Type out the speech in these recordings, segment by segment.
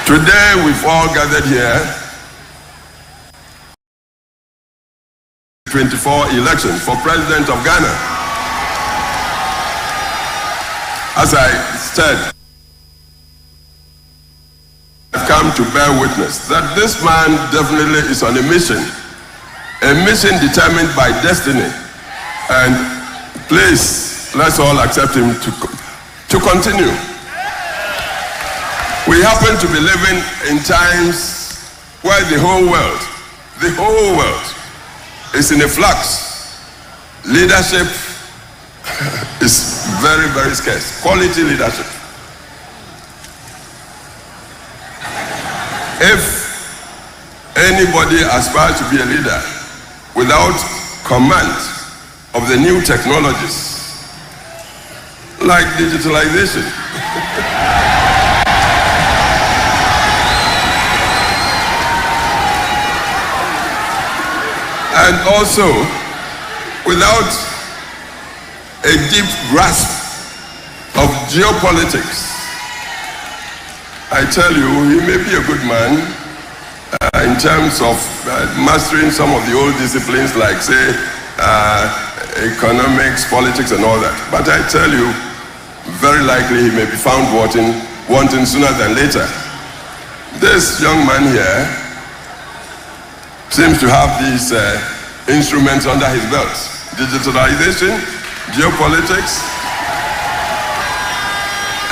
Today we've all gathered here 24 elections for President of Ghana. As I said, I've come to bear witness that this man definitely is on a mission determined by destiny. And please, let's all accept him to continue. We happen to be living in times where the whole world is in a flux. Leadership is very, very scarce. Quality leadership. If anybody aspires to be a leader without command of the new technologies, like digitalization, and also without a deep grasp of geopolitics, I tell you, he may be a good man in terms of mastering some of the old disciplines like, say, economics, politics, and all that. But I tell you, very likely he may be found wanting sooner than later. This young man here seems to have these instruments under his belt: digitalization, geopolitics,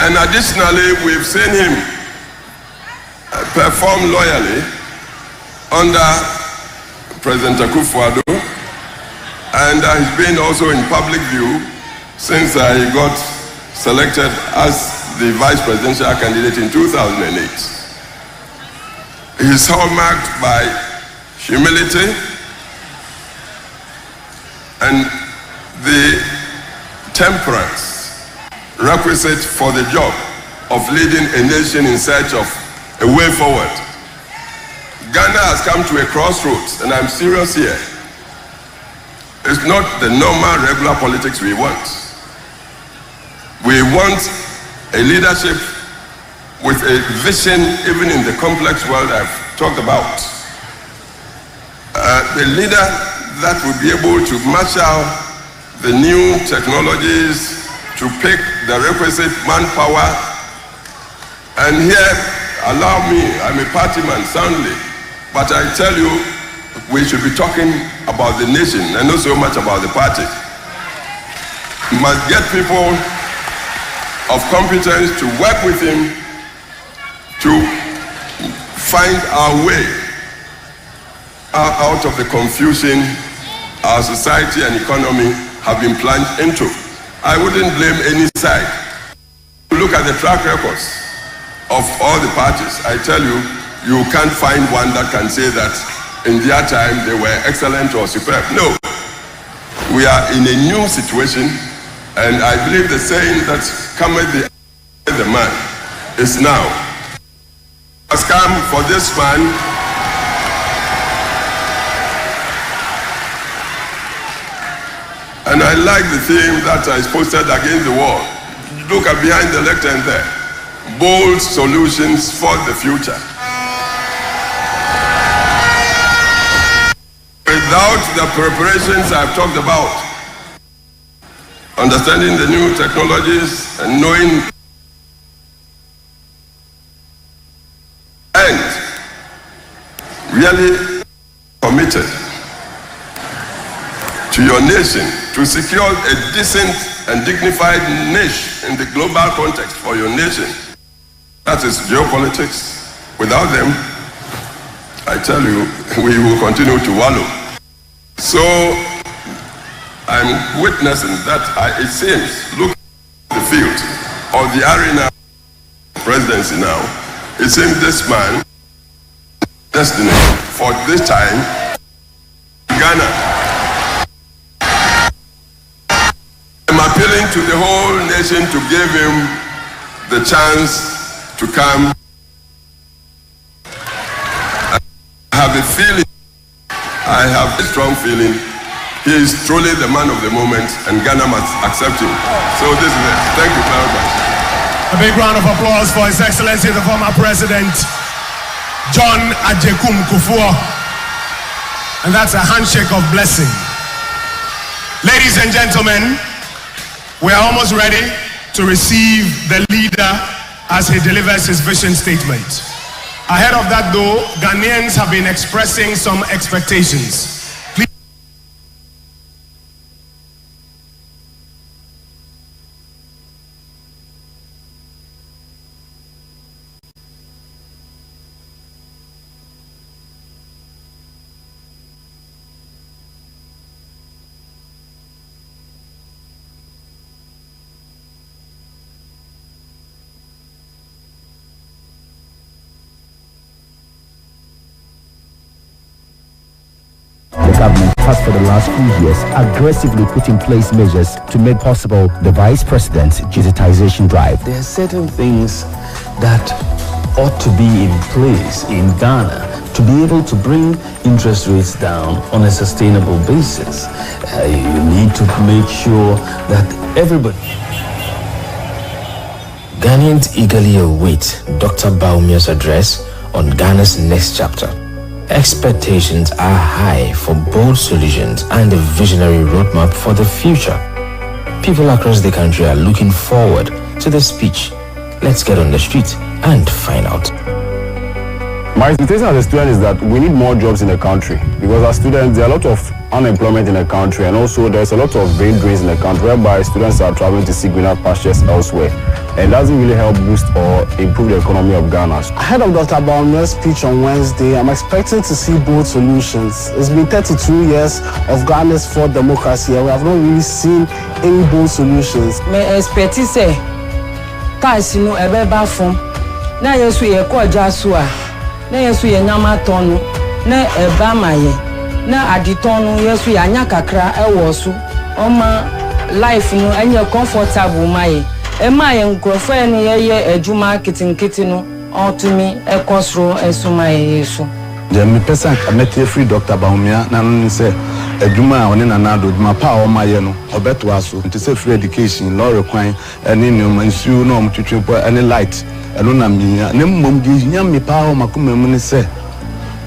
and additionally, we've seen him perform loyally under President Akufo-Addo, and he's been also in public view since he got selected as the vice presidential candidate in 2008. He's hallmarked by humility and the temperance requisite for the job of leading a nation in search of a way forward. Ghana has come to a crossroads, and I'm serious here. It's not the normal, regular politics we want. We want a leadership with a vision, even in the complex world I've talked about. A leader that would be able to marshal the new technologies, to pick the requisite manpower. And here, allow me, I'm a party man soundly, but I tell you, we should be talking about the nation and not so much about the party. We must get people of competence to work with him to find our way out of the confusion our society and economy have been plunged into. I wouldn't blame any side. Look at the track records of all the parties. I tell you, you can't find one that can say that in their time they were excellent or superb. No. We are in a new situation, and I believe the saying that cometh the man is now. Has come for this man and I like the theme that is posted against the wall. Look at behind the lectern there. Bold solutions for the future. Without the preparations I've talked about, understanding the new technologies and knowing and really committed to your nation to secure a decent and dignified niche in the global context for your nation. That is geopolitics. Without them, I tell you, we will continue to wallow. So I'm witnessing that it seems, look at the field or the arena of presidency now, it seems this man destiny for this time Ghana. I'm appealing to the whole nation to give him the chance to come. I have a feeling, I have a strong feeling, he is truly the man of the moment, and Ghana must accept him. So this is it. Thank you very much. A big round of applause for His Excellency, the former President John Ajekum Kufuor. And that's a handshake of blessing. Ladies and gentlemen, we are almost ready to receive the leader as he delivers his vision statement. Ahead of that though, Ghanaians have been expressing some expectations. The government has for the last few years aggressively put in place measures to make possible the Vice President's digitization drive. There are certain things that ought to be in place in Ghana to be able to bring interest rates down on a sustainable basis. You need to make sure that everybody... Ghanaians eagerly await Dr. Bawumia's address on Ghana's next chapter. Expectations are high for bold solutions and a visionary roadmap for the future. People across the country are looking forward to the speech. Let's get on the street and find out. My expectation as a student is that we need more jobs in the country, because as students there are a lot of unemployment in the country, and also there's a lot of brain drains in the country whereby students are traveling to seek greener pastures elsewhere. And it doesn't really help boost or improve the economy of Ghana. Ahead of Dr. Bawumia's speech on Wednesday, I'm expecting to see bold solutions. It's been 32 years of Ghana's fourth democracy, and we have not really seen any bold solutions. Me expect say, taisi no ebeba fom. Na yesu ye koja suwa. Na yesu ye nyama tonu. Na eba maye. Na aditonu yesu ya nyakakra ewosu. Oma life no enye comfortable maye. Ema ye nkrofo ene ye ejuma kitinkiti no otumi ekosro esuma yesu. The me person committee free Dr. Bawumia na no say ejuma one na na do ma pa o maye no obeto aso nti say free education law require any new nsu no omtwetwe any light eno na minya ne mmom di nya me pa o makoma mu ne say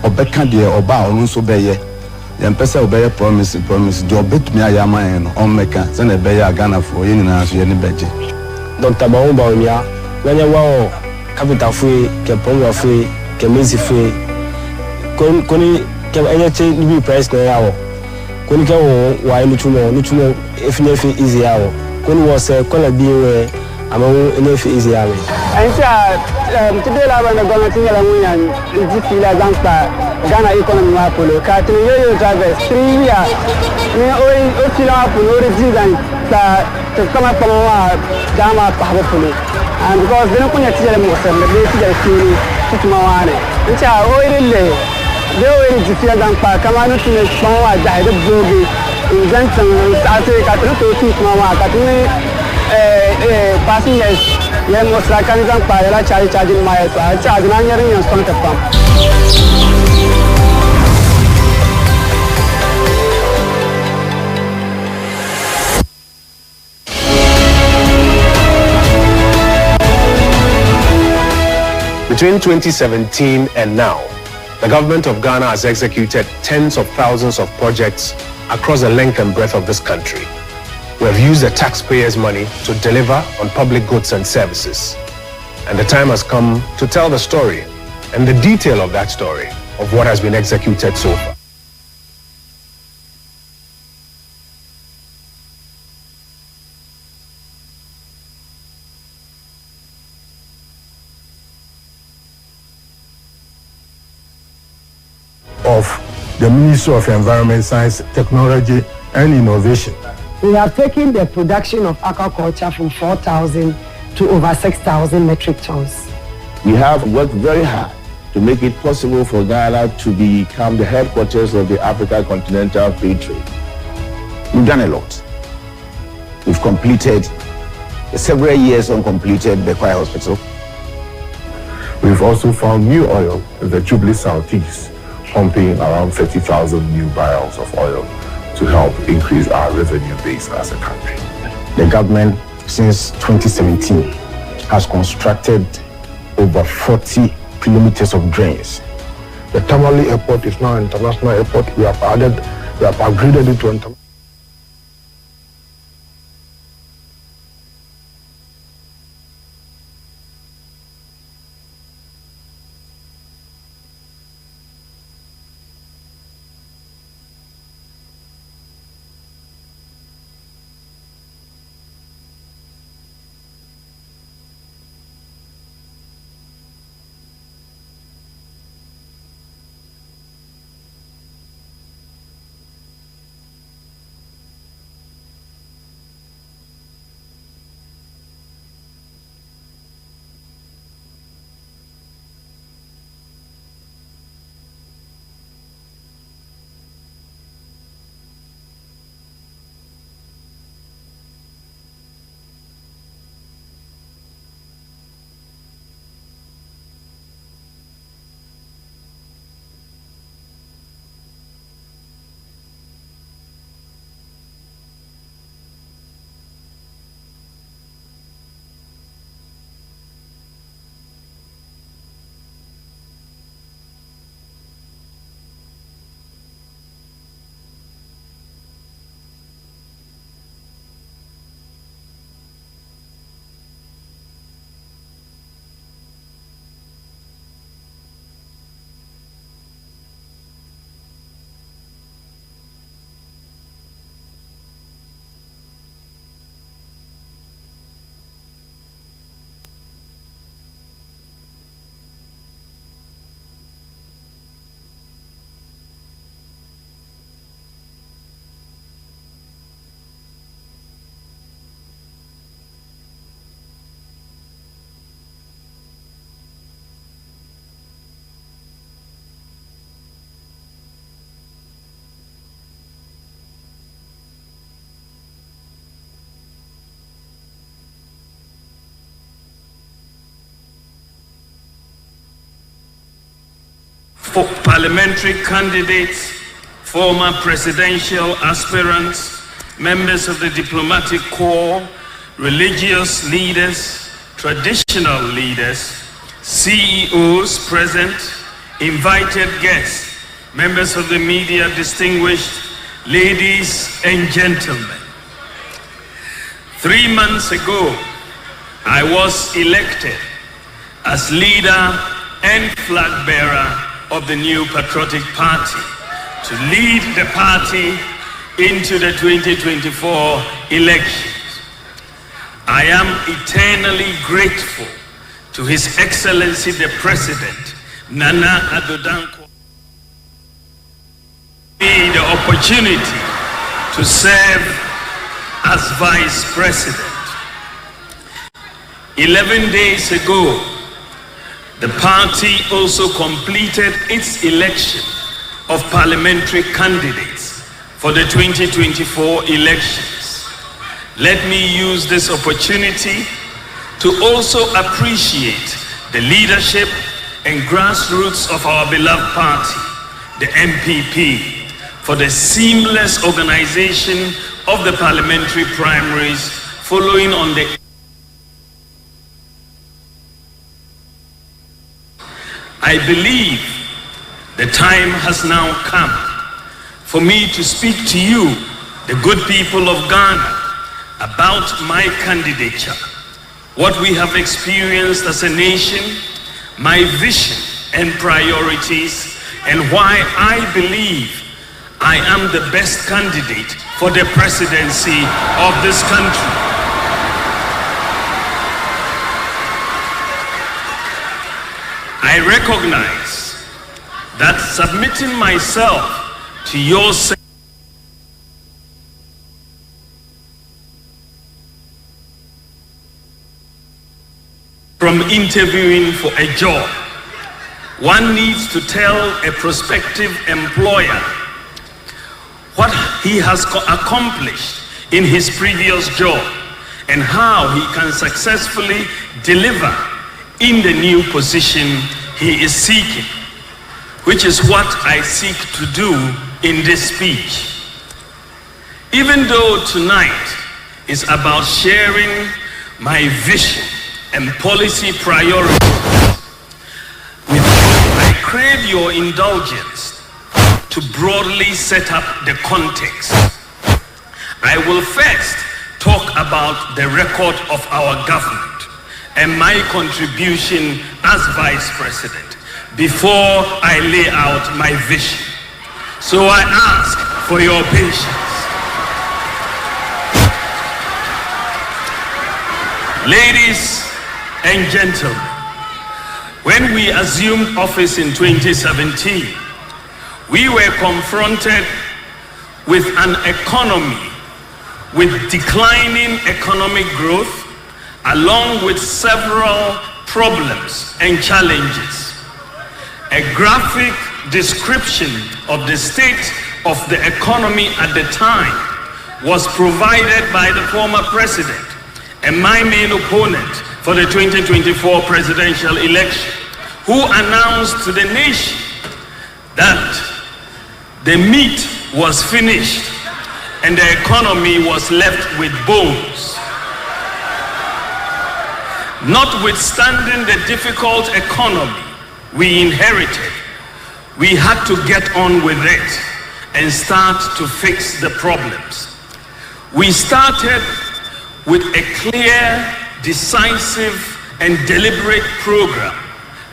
obeka de oba ono so beye yem pese obeye promise de obetumi ayama yen no on meka say na beye Ghana for ye nyina so ye ne beje. Dr. Bawumia, when you want capital free, ke program free, ke music free, koni ke enyeche ni price ko yawo. Koni ke wo wa lutumo efinefi easy yawo. Koni wo se kola bi we amawo enefi easy yawo. Ancha today la bana gona tinyala munyan nti la gangsta Ghana economy ma polo ka tin yo travel 3 years ni o tila polo rejigan ta kama wa Ghana pahabo polo, and because they don't kunya tijale mo se le tijale kini tutuma wane ancha o ile le o jifia gangpa kama no tine wa jahide bogi invention ate ka to tutuma wa ka tin passengers ye mo sra kan gangpa la charge ma ya charge na nyari yon kon tapam. Between 2017 and now, the government of Ghana has executed tens of thousands of projects across the length and breadth of this country. We have used the taxpayers' money to deliver on public goods and services. And the time has come to tell the story and the detail of that story of what has been executed so far. Of the Ministry of Environment, Science, Technology and Innovation. We have taken the production of aquaculture from 4,000 to over 6,000 metric tons. We have worked very hard to make it possible for Ghana to become the headquarters of the Africa Continental Free Trade. We've done a lot. We've completed several years uncompleted Bekwai Hospital. We've also found new oil in the Jubilee Southeast, pumping around 30,000 new barrels of oil to help increase our revenue base as a country. The government since 2017 has constructed over 40 kilometers of drains The Tamale Airport is now an international airport. We have upgraded it to international. For parliamentary candidates, former presidential aspirants, members of the diplomatic corps, religious leaders, traditional leaders, CEOs present, invited guests, members of the media, distinguished ladies and gentlemen. 3 months ago, I was elected as leader and flag bearer of the new Patriotic Party to lead the party into the 2024 elections. I am eternally grateful to His Excellency the President, Nana Addo Dankwa, the opportunity to serve as Vice President. 11 days ago, the party also completed its election of parliamentary candidates for the 2024 elections. Let me use this opportunity to also appreciate the leadership and grassroots of our beloved party, the MPP, for the seamless organization of the parliamentary primaries following on the I believe the time has now come for me to speak to you, the good people of Ghana, about my candidature, what we have experienced as a nation, my vision and priorities, and why I believe I am the best candidate for the presidency of this country. I recognize that submitting myself to your from interviewing for a job, one needs to tell a prospective employer what he has accomplished in his previous job and how he can successfully deliver in the new position he is seeking, which is what I seek to do in this speech. Even though tonight is about sharing my vision and policy priorities, I crave your indulgence to broadly set up the context. I will first talk about the record of our government and my contribution as Vice President before I lay out my vision. So I ask for your patience. Ladies and gentlemen, when we assumed office in 2017, we were confronted with an economy with declining economic growth, along with several problems and challenges. A graphic description of the state of the economy at the time was provided by the former president and my main opponent for the 2024 presidential election, who announced to the nation that the meat was finished and the economy was left with bones. Notwithstanding the difficult economy we inherited, we had to get on with it and start to fix the problems. We started with a clear, decisive, and deliberate program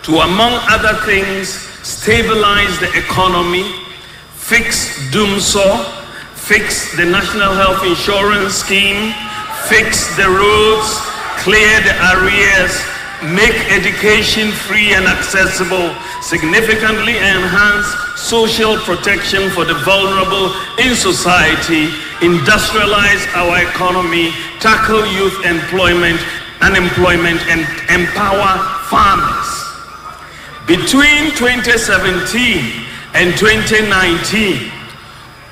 to, among other things, stabilize the economy, fix doomsaw, fix the National Health Insurance Scheme, fix the roads, clear the arrears, make education free and accessible, significantly enhance social protection for the vulnerable in society, industrialize our economy, tackle youth unemployment, and empower farmers. Between 2017 and 2019,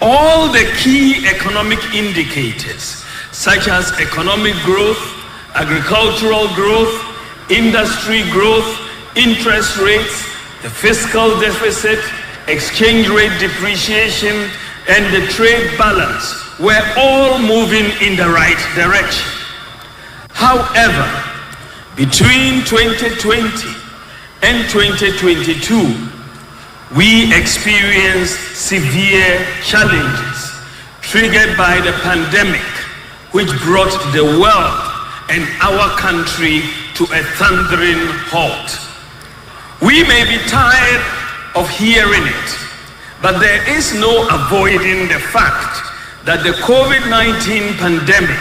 all the key economic indicators, such as economic growth, agricultural growth, industry growth, interest rates, the fiscal deficit, exchange rate depreciation, and the trade balance were all moving in the right direction. However, between 2020 and 2022, we experienced severe challenges triggered by the pandemic, which brought the world and our country to a thundering halt. We may be tired of hearing it, but there is no avoiding the fact that the COVID-19 pandemic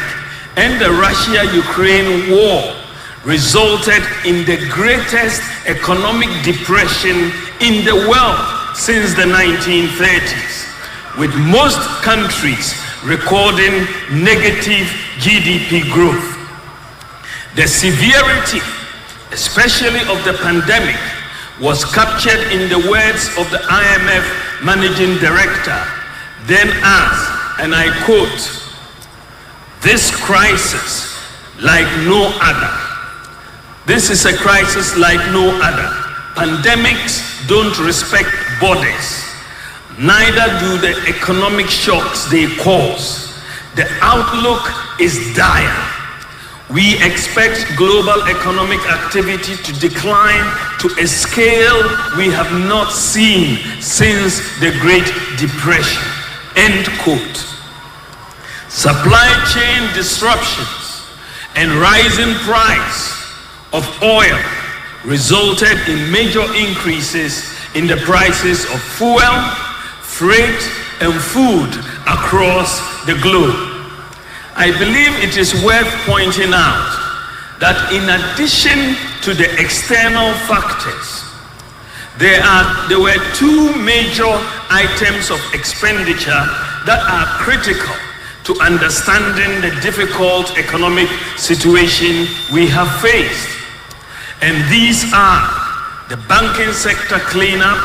and the Russia-Ukraine war resulted in the greatest economic depression in the world since the 1930s, with most countries recording negative GDP growth. The severity, especially of the pandemic, was captured in the words of the IMF Managing Director, then as, and I quote, "This crisis like no other. This is a crisis like no other. Pandemics don't respect borders. Neither do the economic shocks they cause. The outlook is dire. We expect global economic activity to decline to a scale we have not seen since the Great Depression." End quote. Supply chain disruptions and rising price of oil resulted in major increases in the prices of fuel, freight, and food across the globe. I believe it is worth pointing out that in addition to the external factors, there were two major items of expenditure that are critical to understanding the difficult economic situation we have faced. And these are the banking sector cleanup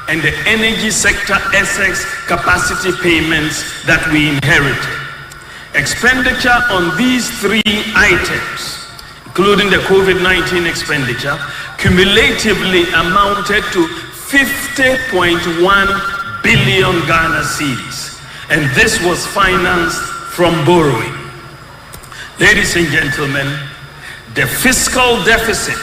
and the energy sector excess capacity payments that we inherited. Expenditure on these three items, including the COVID-19 expenditure, cumulatively amounted to 50.1 billion Ghana cedis, and this was financed from borrowing. Ladies and gentlemen, the fiscal deficit,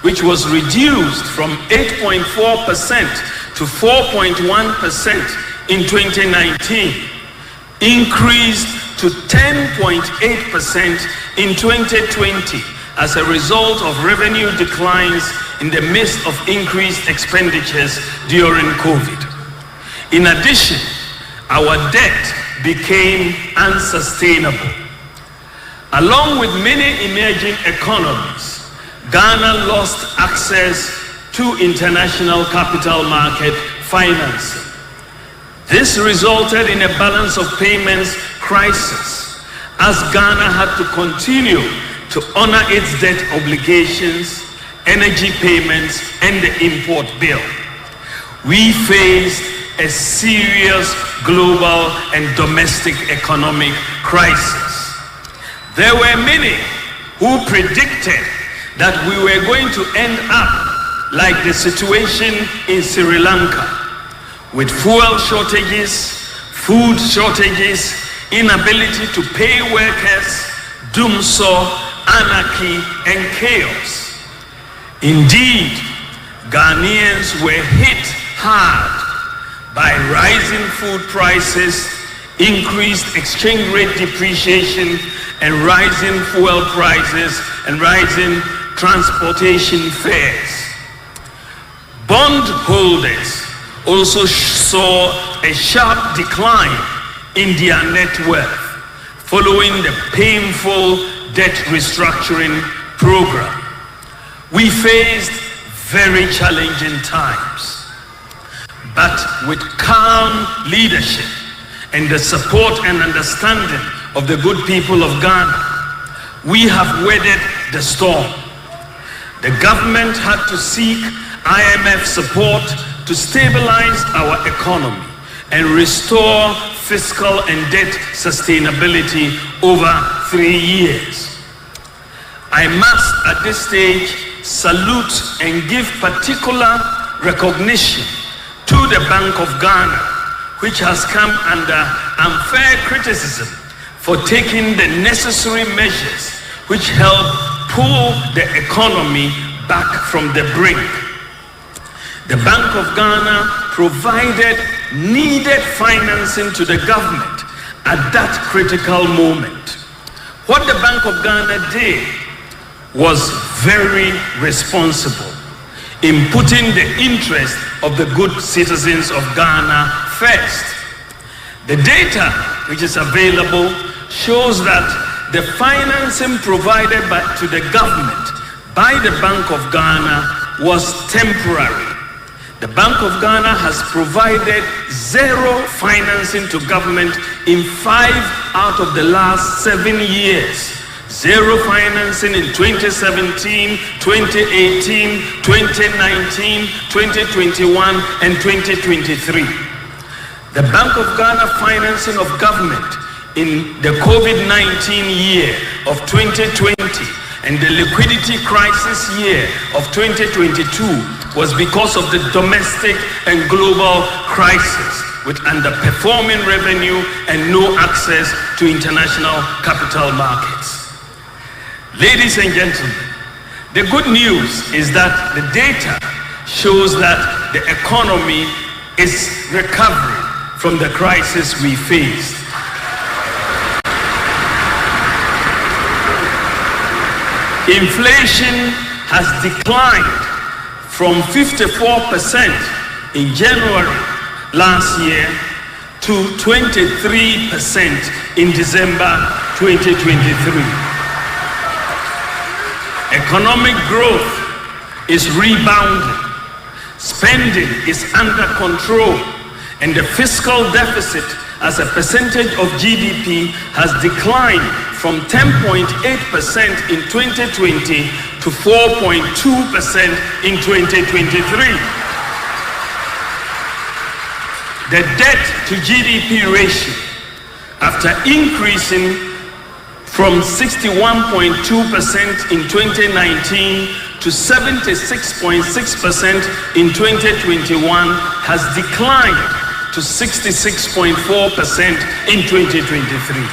which was reduced from 8.4% to 4.1% in 2019, increased to 10.8% in 2020 as a result of revenue declines in the midst of increased expenditures during COVID. In addition, our debt became unsustainable. Along with many emerging economies, Ghana lost access to international capital market financing. This resulted in a balance of payments crisis as Ghana had to continue to honor its debt obligations, energy payments, and the import bill. We faced a serious global and domestic economic crisis. There were many who predicted that we were going to end up like the situation in Sri Lanka, with fuel shortages, food shortages, inability to pay workers, doomsday, anarchy, and chaos. Indeed, Ghanaians were hit hard by rising food prices, increased exchange rate depreciation, and rising fuel prices and rising transportation fares. Bondholders also saw a sharp decline in their net worth following the painful debt restructuring program. We faced very challenging times, but with calm leadership and the support and understanding of the good people of Ghana, we have weathered the storm. The government had to seek IMF support to stabilize our economy and restore fiscal and debt sustainability over 3 years. I must at this stage salute and give particular recognition to the Bank of Ghana, which has come under unfair criticism for taking the necessary measures which help pull the economy back from the brink. The Bank of Ghana provided needed financing to the government at that critical moment. What the Bank of Ghana did was very responsible in putting the interest of the good citizens of Ghana first. The data which is available shows that the financing provided to the government by the Bank of Ghana was temporary. The Bank of Ghana has provided zero financing to government in 5 out of the last 7 years. Zero financing in 2017, 2018, 2019, 2021, and 2023. The Bank of Ghana financing of government in the COVID-19 year of 2020 and the liquidity crisis year of 2022 was because of the domestic and global crisis, with underperforming revenue and no access to international capital markets. Ladies and gentlemen, the good news is that the data shows that the economy is recovering from the crisis we faced. Inflation has declined from 54% in January last year to 23% in December 2023. Economic growth is rebounding, spending is under control, and the fiscal deficit as a percentage of GDP has declined from 10.8% in 2020 to 4.2% in 2023. The debt to GDP ratio, after increasing from 61.2% in 2019 to 76.6% in 2021, has declined to 66.4% in 2023.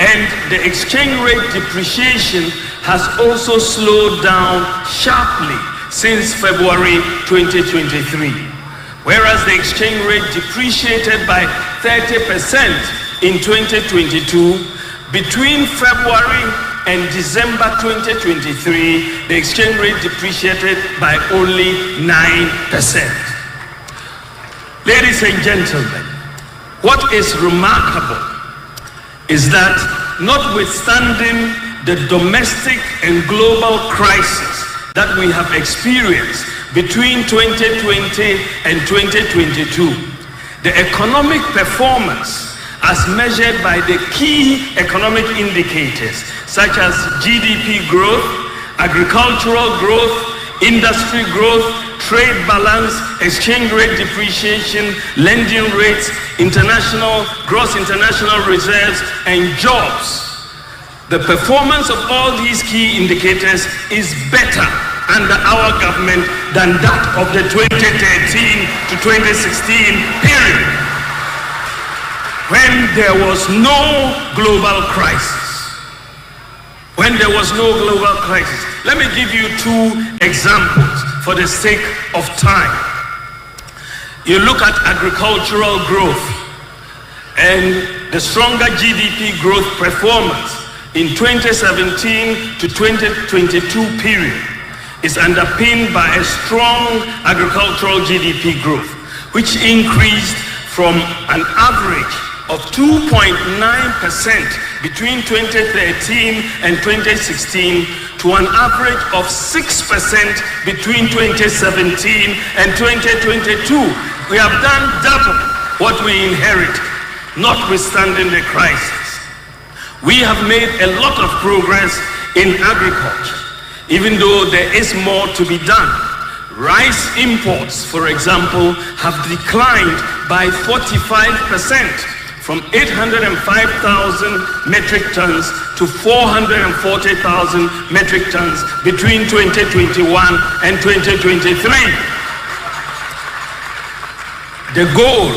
And the exchange rate depreciation has also slowed down sharply since February 2023, whereas the exchange rate depreciated by 30% in 2022. Between February and December 2023, the exchange rate depreciated by only 9%. Ladies and gentlemen, what is remarkable is that notwithstanding the domestic and global crisis that we have experienced between 2020 and 2022, the economic performance as measured by the key economic indicators such as GDP growth, agricultural growth, industry growth, trade balance, exchange rate depreciation, lending rates, gross international reserves, and jobs. The performance of all these key indicators is better under our government than that of the 2013 to 2016 period, when there was no global crisis. Let me give you two examples for the sake of time. You look at agricultural growth, and the stronger GDP growth performance in 2017 to 2022 period is underpinned by a strong agricultural GDP growth, which increased from an average of 2.9% between 2013 and 2016 to an average of 6% between 2017 and 2022. We have done double what we inherited, notwithstanding the crisis. We have made a lot of progress in agriculture, even though there is more to be done. Rice imports, for example, have declined by 45%. From 805,000 metric tons to 440,000 metric tons between 2021 and 2023. The goal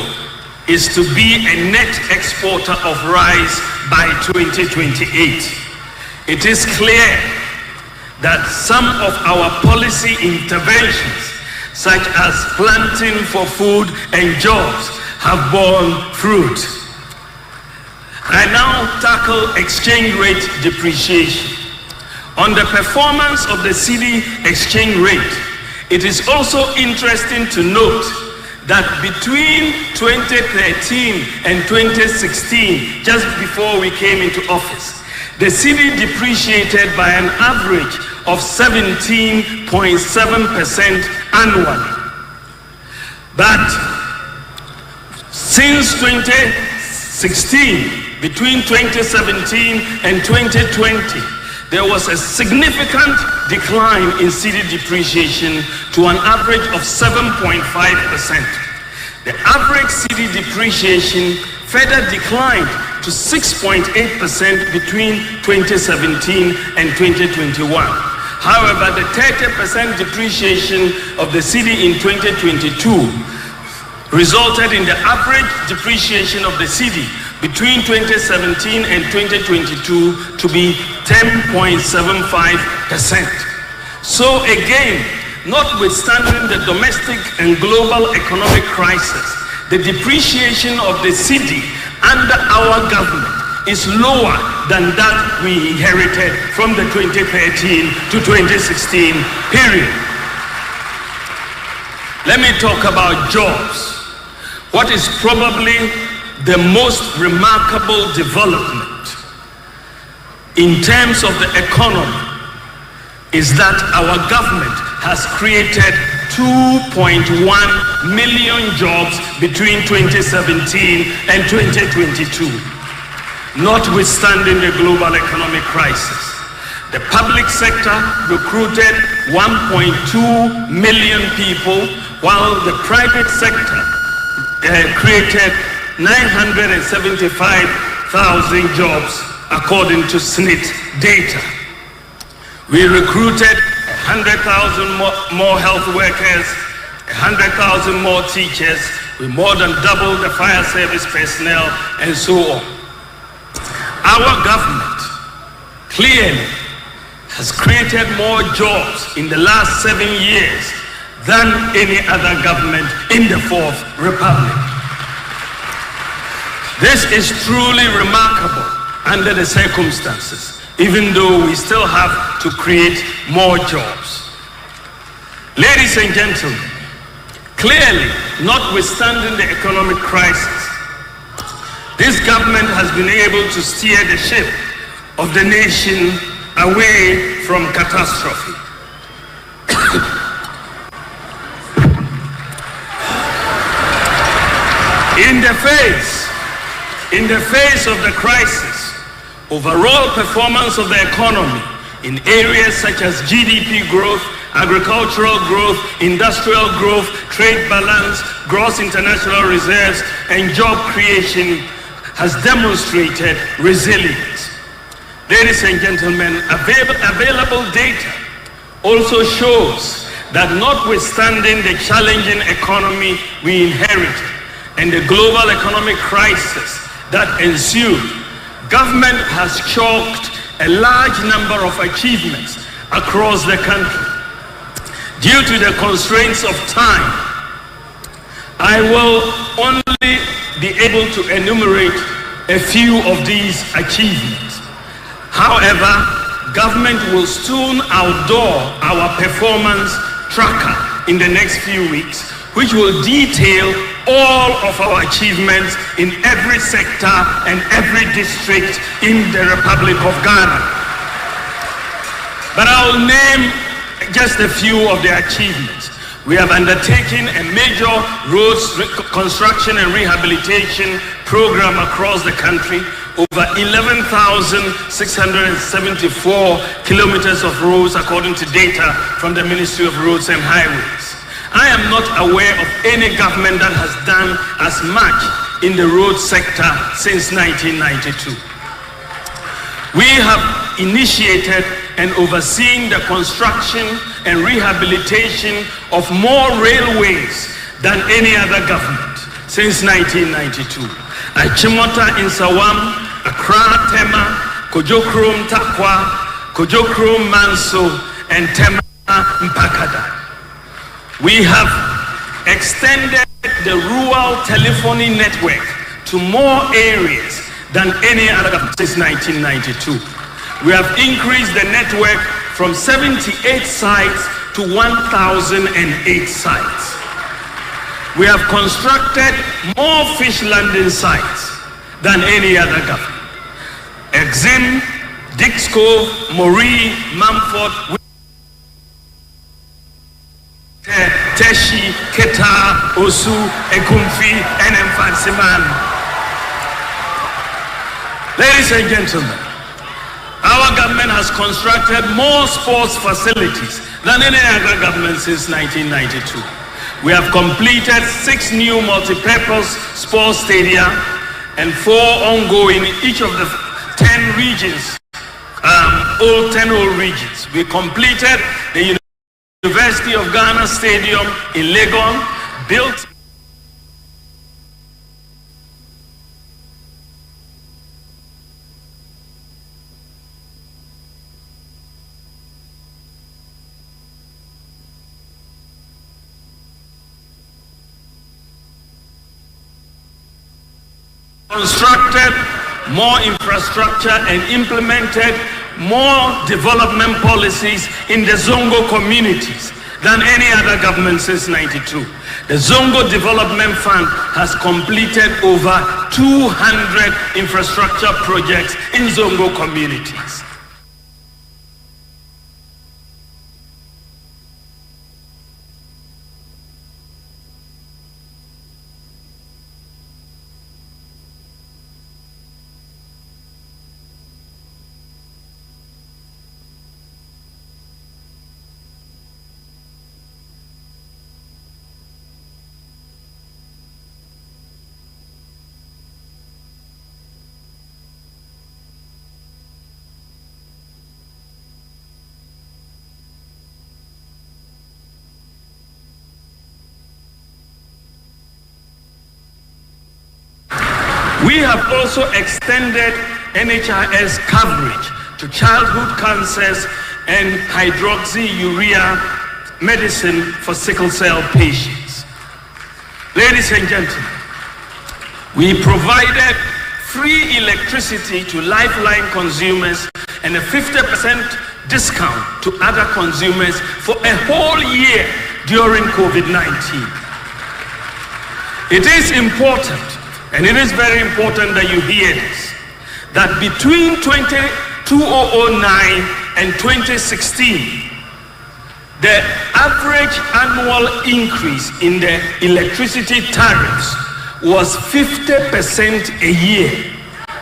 is to be a net exporter of rice by 2028. It is clear that some of our policy interventions, such as planting for food and jobs, have borne fruit. I now tackle exchange rate depreciation. On the performance of the cedi exchange rate, it is also interesting to note that between 2013 and 2016, just before we came into office, the cedi depreciated by an average of 17.7% annually. But since 2016, between 2017 and 2020, there was a significant decline in cedi depreciation to an average of 7.5%. The average cedi depreciation further declined to 6.8% between 2017 and 2021. However, the 30% depreciation of the cedi in 2022 resulted in the average depreciation of the cedi between 2017 and 2022 to be 10.75%. So again, notwithstanding the domestic and global economic crisis, the depreciation of the cedi under our government is lower than that we inherited from the 2013 to 2016 period. Let me talk about jobs. What is probably the most remarkable development in terms of the economy is that our government has created 2.1 million jobs between 2017 and 2022, notwithstanding the global economic crisis. The public sector recruited 1.2 million people, while the private sector created 975,000 jobs according to SNIT data. We recruited 100,000 more health workers, 100,000 more teachers. We more than doubled the fire service personnel, and so on. Our government clearly has created more jobs in the last 7 years than any other government in the Fourth Republic. This is truly remarkable under the circumstances, even though we still have to create more jobs. Ladies and gentlemen, clearly, notwithstanding the economic crisis, this government has been able to steer the ship of the nation away from catastrophe. In the face of the crisis, overall performance of the economy in areas such as GDP growth, agricultural growth, industrial growth, trade balance, gross international reserves, and job creation has demonstrated resilience. Ladies and gentlemen, available data also shows that notwithstanding the challenging economy we inherited and the global economic crisis that ensued, government has chalked a large number of achievements across the country. Due to the constraints of time, I will only be able to enumerate a few of these achievements. However, government will soon outdoor our performance tracker in the next few weeks, which will detail all of our achievements in every sector and every district in the Republic of Ghana. But I'll name just a few of the achievements. We have undertaken a major roads construction and rehabilitation program across the country, over 11,674 kilometers of roads according to data from the Ministry of Roads and Highways. I am not aware of any government that has done as much in the road sector since 1992. We have initiated and overseen the construction and rehabilitation of more railways than any other government since 1992. Achimota in Sawam, Accra, Tema, Kojokrom Takwa, Kojokrom Manso, and Tema Mpakada. We have extended the rural telephony network to more areas than any other government since 1992. We have increased the network from 78 sites to 1,008 sites. We have constructed more fish landing sites than any other government. Exim, Dix Cove, Moree, Mumford, Teshi, Keta, Osu, Ekumfi, and Mfansiman. Ladies and gentlemen, our government has constructed more sports facilities than any other government since 1992. We have completed 6 new multi-purpose sports stadia and 4 ongoing in each of the 10 regions, 10 old regions. We completed the University of Ghana Stadium in Legon, built constructed more infrastructure and implemented more development policies in the Zongo communities than any other government since 92. The Zongo Development Fund has completed over 200 infrastructure projects in Zongo communities. We have also extended NHIS coverage to childhood cancers and hydroxyurea medicine for sickle cell patients. Ladies and gentlemen, we provided free electricity to Lifeline consumers and a 50% discount to other consumers for a whole year during COVID-19. It is important, and it is very important that you hear this, that between 2009 and 2016, the average annual increase in the electricity tariffs was 50% a year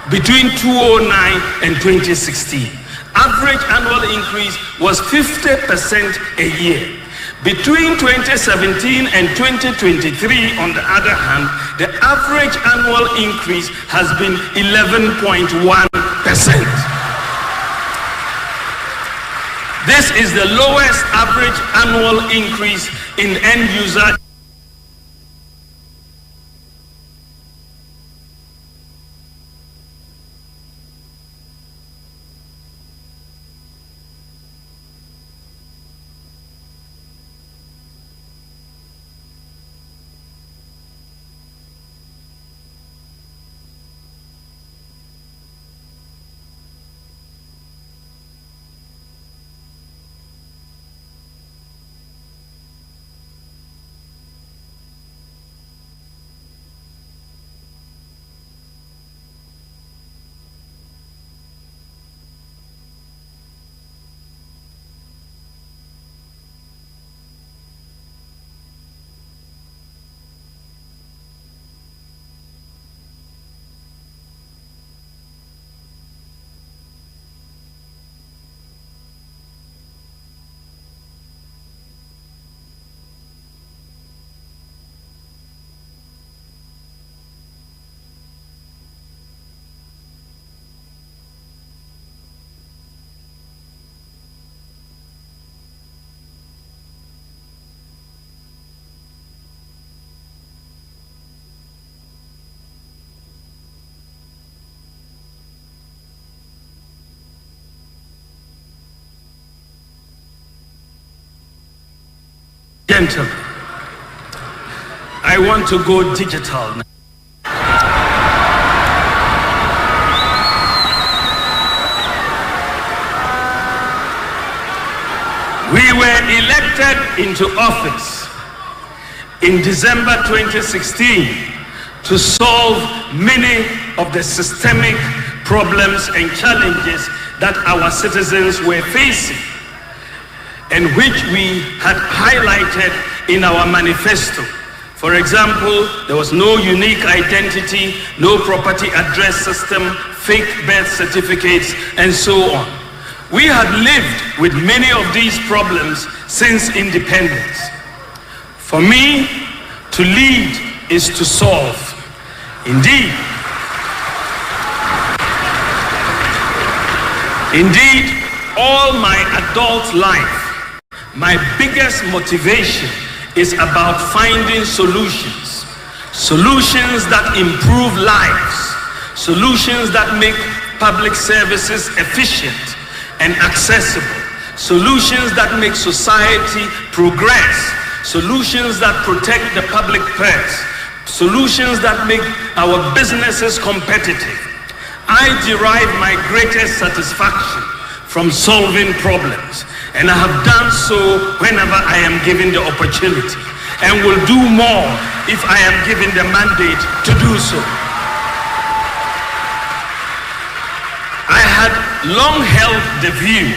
between 2009 and 2016. Average annual increase was 50% a year. Between 2017 and 2023, on the other hand, the average annual increase has been 11.1%. This is the lowest average annual increase in end user. Gentlemen, I want to go digital now. We were elected into office in December 2016 to solve many of the systemic problems and challenges that our citizens were facing, and which we had highlighted in our manifesto. For example, there was no unique identity, no property address system, fake birth certificates, and so on. We had lived with many of these problems since independence. For me, to lead is to solve. Indeed, all my adult life, my biggest motivation is about finding solutions. Solutions that improve lives. Solutions that make public services efficient and accessible. Solutions that make society progress. Solutions that protect the public purse. Solutions that make our businesses competitive. I derive my greatest satisfaction from solving problems. And I have done so whenever I am given the opportunity, and will do more if I am given the mandate to do so. I had long held the view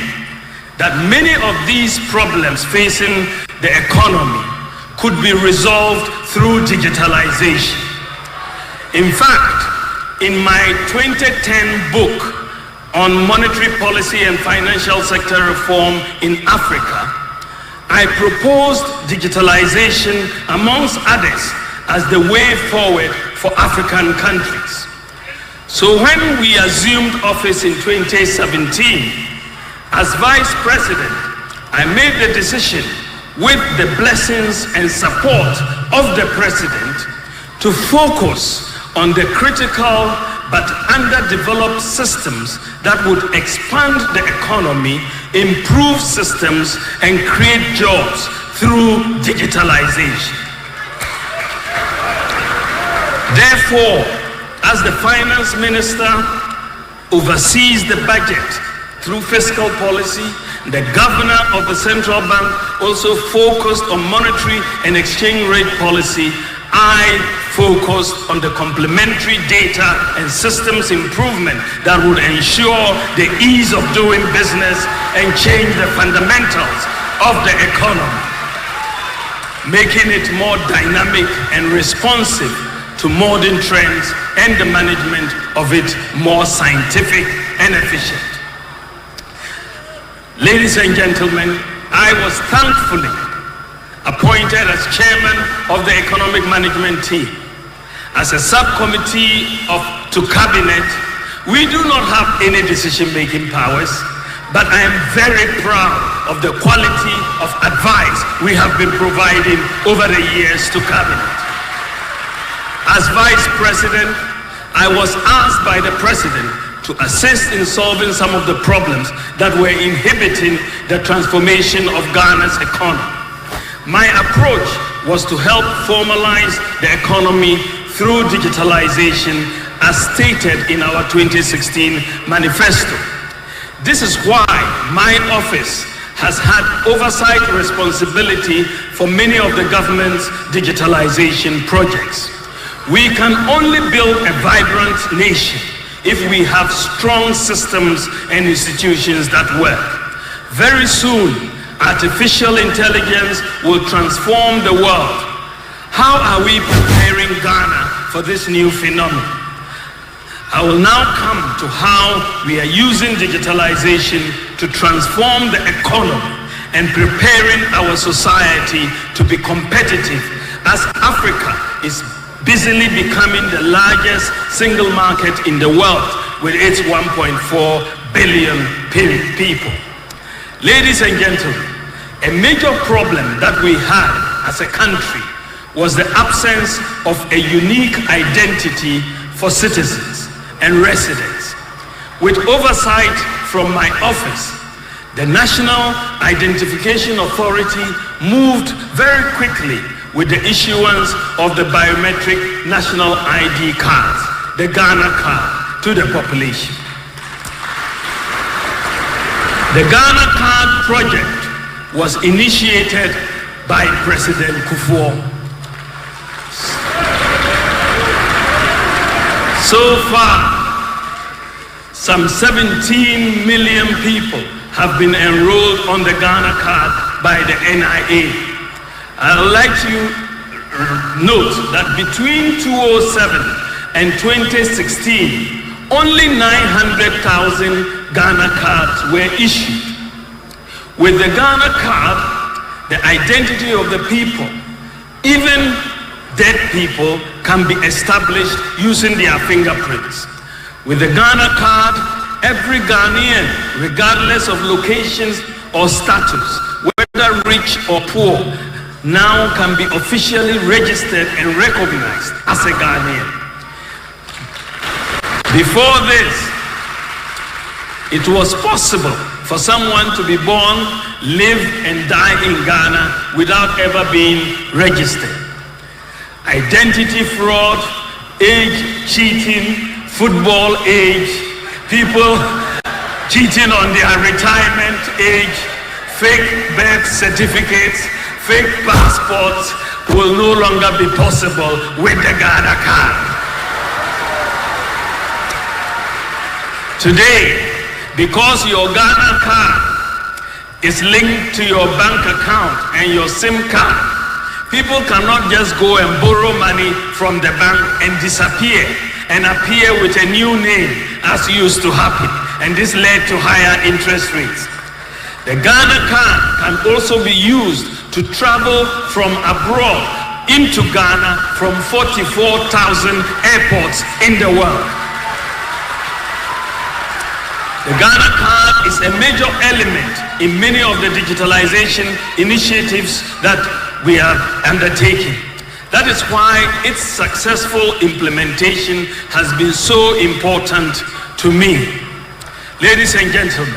that many of these problems facing the economy could be resolved through digitalization. In fact, in my 2010 book on monetary policy and financial sector reform in Africa, I proposed digitalization, amongst others, as the way forward for African countries. So when we assumed office in 2017, as Vice President, I made the decision, with the blessings and support of the President, to focus on the critical but underdeveloped systems that would expand the economy improve systems, and create jobs through digitalization. Therefore, as the finance minister oversees the budget through fiscal policy, the governor of the central bank also focused on monetary and exchange rate policy. I focused on the complementary data and systems improvement that would ensure the ease of doing business and change the fundamentals of the economy, making it more dynamic and responsive to modern trends and the management of it more scientific and efficient. Ladies and gentlemen, I was thankfully appointed as chairman of the economic management team. As a subcommittee to cabinet, we do not have any decision-making powers, but I am very proud of the quality of advice we have been providing over the years to cabinet. As vice president, I was asked by the president to assist in solving some of the problems that were inhibiting the transformation of Ghana's economy. My approach was to help formalize the economy through digitalization as stated in our 2016 manifesto. This is why my office has had oversight responsibility for many of the government's digitalization projects. We can only build a vibrant nation if we have strong systems and institutions that work. Very soon, artificial intelligence will transform the world. How are we preparing Ghana for this new phenomenon? I will now come to how we are using digitalization to transform the economy and preparing our society to be competitive as Africa is busily becoming the largest single market in the world with its 1.4 billion people. Ladies and gentlemen, a major problem that we had as a country was the absence of a unique identity for citizens and residents. With oversight from my office, the National Identification Authority moved very quickly with the issuance of the biometric national ID cards, the Ghana card, to the population. The Ghana Card project was initiated by President Kufuor. So far, some 17 million people have been enrolled on the Ghana Card by the NIA. I'd like to note that between 2007 and 2016, only 900,000 Ghana cards were issued. With the Ghana card, the identity of the people, even dead people, can be established using their fingerprints. With the Ghana card, every Ghanaian, regardless of locations or status, whether rich or poor, now can be officially registered and recognized as a Ghanaian. Before this, it was possible for someone to be born, live, and die in Ghana without ever being registered. Identity fraud, age cheating, football age, people cheating on their retirement age, fake birth certificates, fake passports will no longer be possible with the Ghana card. Today, because your Ghana card is linked to your bank account and your SIM card, people cannot just go and borrow money from the bank and disappear and appear with a new name as used to happen, and this led to higher interest rates. The Ghana card can also be used to travel from abroad into Ghana from 44,000 airports in the world. The Ghana card is a major element in many of the digitalization initiatives that we are undertaking. That is why its successful implementation has been so important to me. Ladies and gentlemen,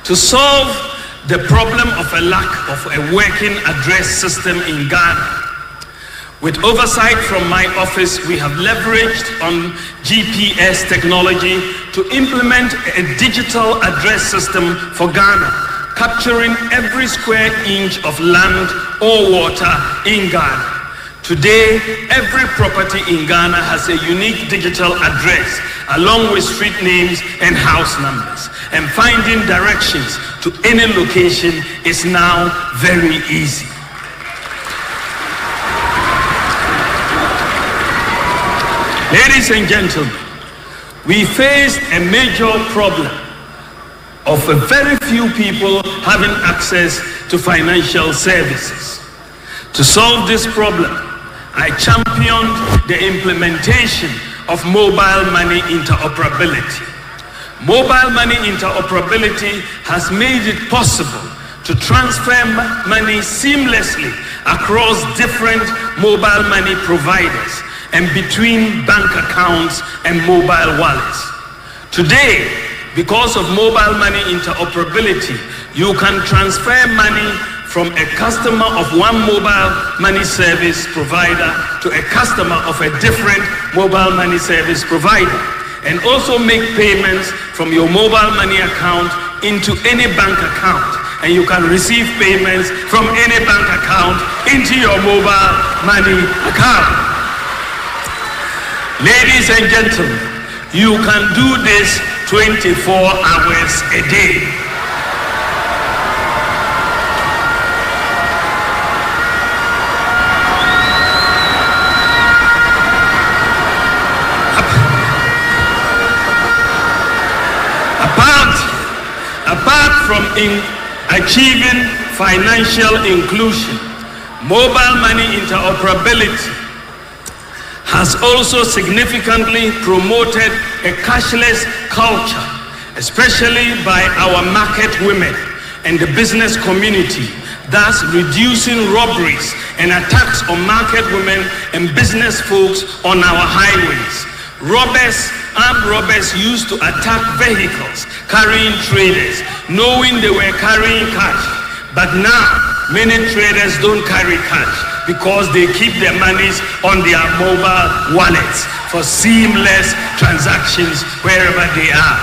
to solve the problem of a lack of a working address system in Ghana. With oversight from my office, we have leveraged on GPS technology to implement a digital address system for Ghana, capturing every square inch of land or water in Ghana. Today, every property in Ghana has a unique digital address, along with street names and house numbers. And finding directions to any location is now very easy. Ladies and gentlemen, we faced a major problem of a very few people having access to financial services. To solve this problem, I championed the implementation of mobile money interoperability. Mobile money interoperability has made it possible to transfer money seamlessly across different mobile money providers and between bank accounts and mobile wallets. Today, because of mobile money interoperability, you can transfer money from a customer of one mobile money service provider to a customer of a different mobile money service provider, and also make payments from your mobile money account into any bank account, and you can receive payments from any bank account into your mobile money account. Ladies and gentlemen, you can do this 24 hours a day. Apart from achieving financial inclusion, mobile money interoperability has also significantly promoted a cashless culture, especially by our market women and the business community, thus reducing robberies and attacks on market women and business folks on our highways. Armed robbers used to attack vehicles carrying traders, knowing they were carrying cash. But now, many traders don't carry cash because they keep their monies on their mobile wallets for seamless transactions wherever they are.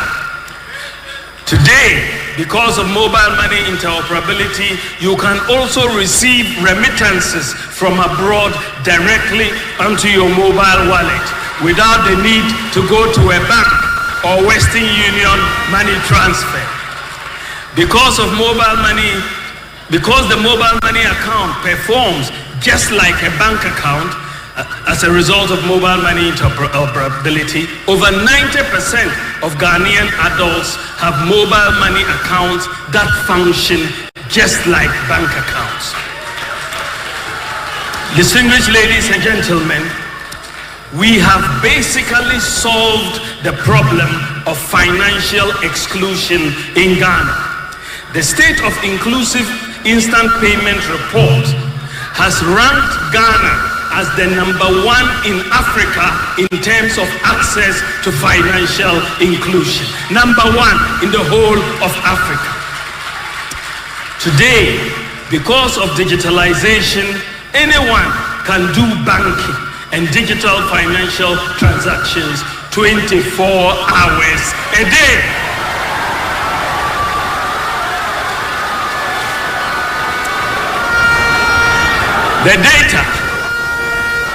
Today, because of mobile money interoperability, you can also receive remittances from abroad directly onto your mobile wallet without the need to go to a bank or Western Union money transfer. Because the mobile money account performs just like a bank account, as a result of mobile money interoperability, over 90% of Ghanaian adults have mobile money accounts that function just like bank accounts. Distinguished ladies and gentlemen, we have basically solved the problem of financial exclusion in Ghana. The State of Inclusive Instant Payment Report has ranked Ghana as the #1 in Africa in terms of access to financial inclusion. #1 in the whole of Africa. Today, because of digitalization, anyone can do banking and digital financial transactions 24 hours a day.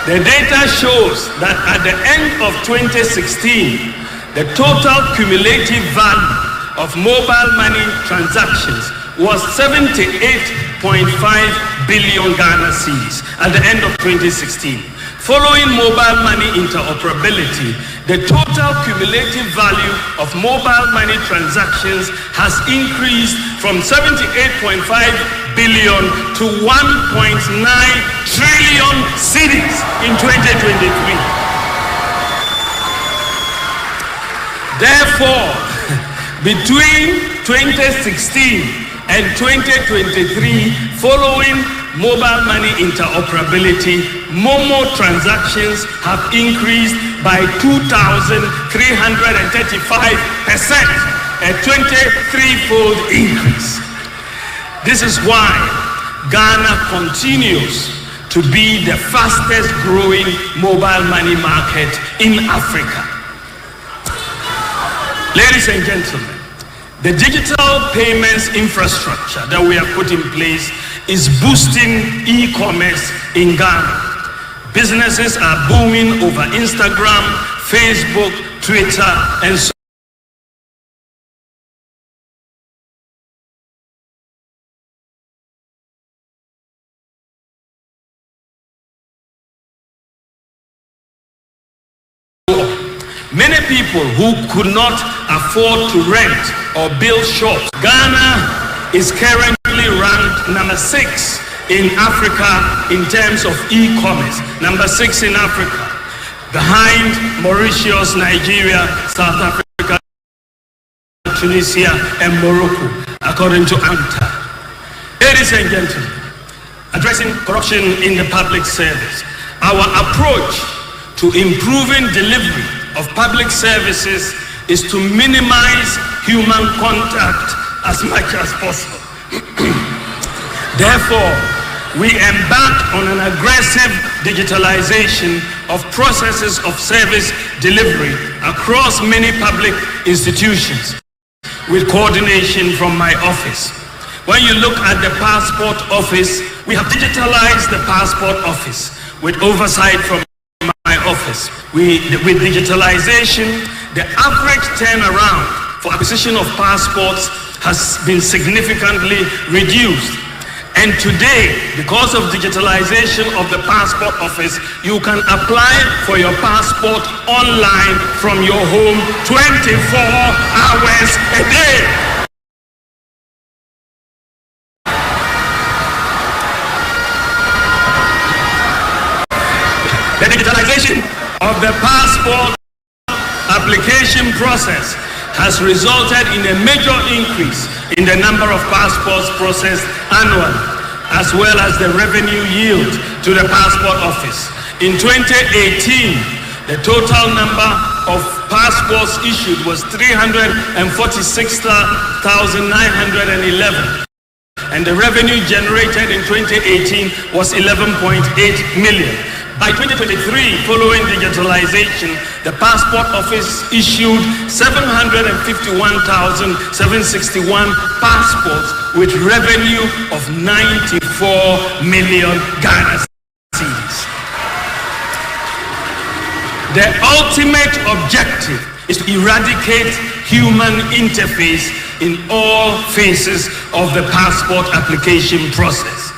The data shows that at the end of 2016, the total cumulative value of mobile money transactions was 78.5 billion Ghana cedis at the end of 2016. Following mobile money interoperability, the total cumulative value of mobile money transactions has increased from 78.5 billion to 1.9 trillion cedis in 2023. Therefore, between 2016 and 2023, following mobile money interoperability, Momo transactions have increased by 2,335%, a 23-fold increase. This is why Ghana continues to be the fastest growing mobile money market in Africa. Ladies and gentlemen, the digital payments infrastructure that we have put in place is boosting e-commerce in Ghana. Businesses are booming over Instagram, Facebook, Twitter, and so many people who could not afford to rent or build shops. Ghana is currently ranked number 6 in Africa in terms of e-commerce. Number 6 in Africa, behind Mauritius, Nigeria, South Africa, Tunisia, and Morocco, according to ANTA. Ladies and gentlemen, addressing corruption in the public service, our approach to improving delivery of public services is to minimize human contact as much as possible. Therefore, we embark on an aggressive digitalization of processes of service delivery across many public institutions with coordination from my office. When you look at the passport office, we have digitalized the passport office with oversight from my office. With digitalization, the average turnaround for acquisition of passports has been significantly reduced. And today, because of digitalization of the passport office, you can apply for your passport online from your home 24 hours a day. The digitalization of the passport application process has resulted in a major increase in the number of passports processed annually, as well as the revenue yield to the passport office. In 2018, the total number of passports issued was 346,911, and the revenue generated in 2018 was 11.8 million. By 2023, following digitalization, the passport office issued 751,761 passports with revenue of 94 million Ghana cedis. The ultimate objective is to eradicate human interface in all phases of the passport application process,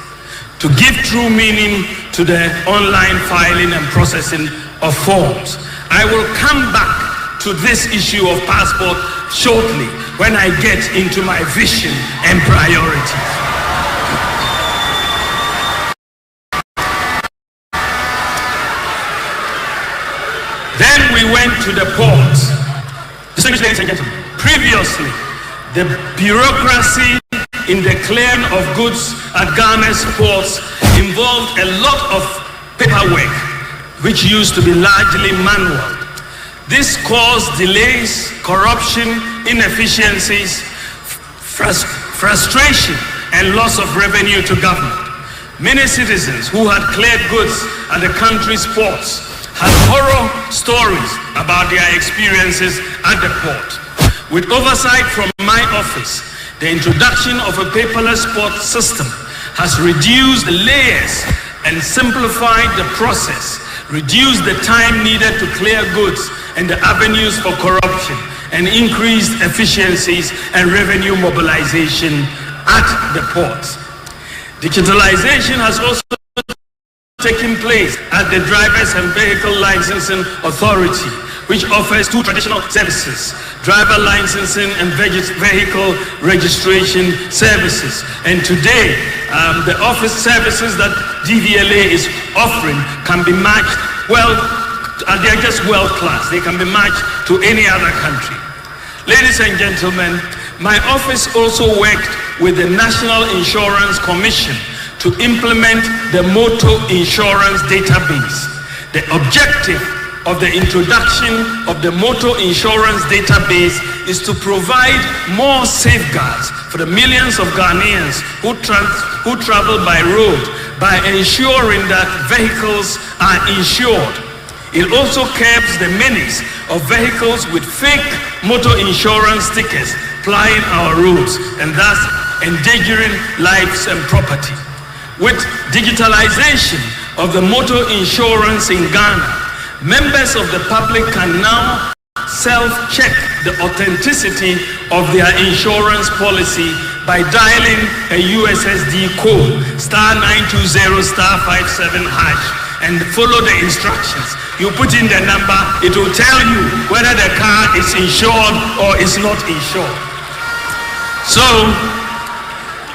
to give true meaning to the online filing and processing of forms. I will come back to this issue of passport shortly when I get into my vision and priorities. Then we went to the ports. Distinguished ladies and gentlemen, previously, the bureaucracy in the clearing of goods at Ghana's ports involved a lot of paperwork, which used to be largely manual. This caused delays, corruption, inefficiencies, frustration, and loss of revenue to government. Many citizens who had cleared goods at the country's ports had horror stories about their experiences at the port. With oversight from my office, the introduction of a paperless port system has reduced the layers and simplified the process, reduced the time needed to clear goods and the avenues for corruption, and increased efficiencies and revenue mobilization at the ports. Digitalization has also taken place at the Drivers and Vehicle Licensing Authority, which offers two traditional services: driver licensing and vehicle registration services. And today, the office services that DVLA is offering can be matched, well, they're just world class. They can be matched to any other country. Ladies and gentlemen, my office also worked with the National Insurance Commission to implement the motor insurance database. The objective of the introduction of the motor insurance database is to provide more safeguards for the millions of Ghanaians who travel by road by ensuring that vehicles are insured. It also curbs the menace of vehicles with fake motor insurance stickers plying our roads and thus endangering lives and property. With digitalization of the motor insurance in Ghana, members of the public can now self-check the authenticity of their insurance policy by dialing a USSD code *920*57# and follow the instructions. You put in the number, it will tell you whether the car is insured or is not insured. So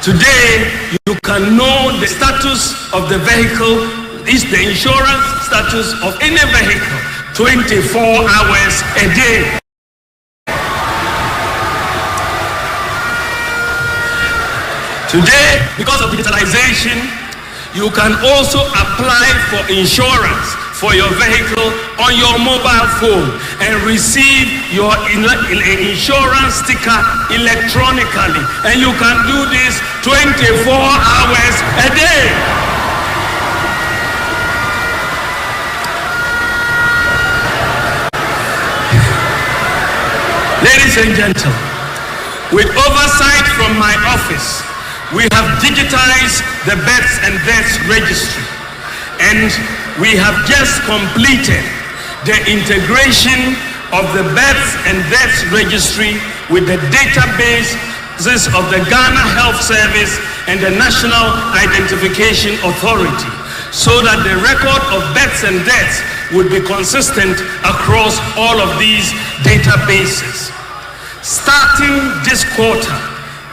today you can know the status of the vehicle, is the insurance status of any vehicle 24 hours a day. Today, because of digitalization, you can also apply for insurance for your vehicle on your mobile phone and receive your insurance sticker electronically. And you can do this 24 hours a day. Ladies and gentlemen, with oversight from my office, we have digitized the births and deaths registry, and we have just completed the integration of the births and deaths registry with the databases of the Ghana Health Service and the National Identification Authority, so that the record of births and deaths would be consistent across all of these databases. Starting this quarter,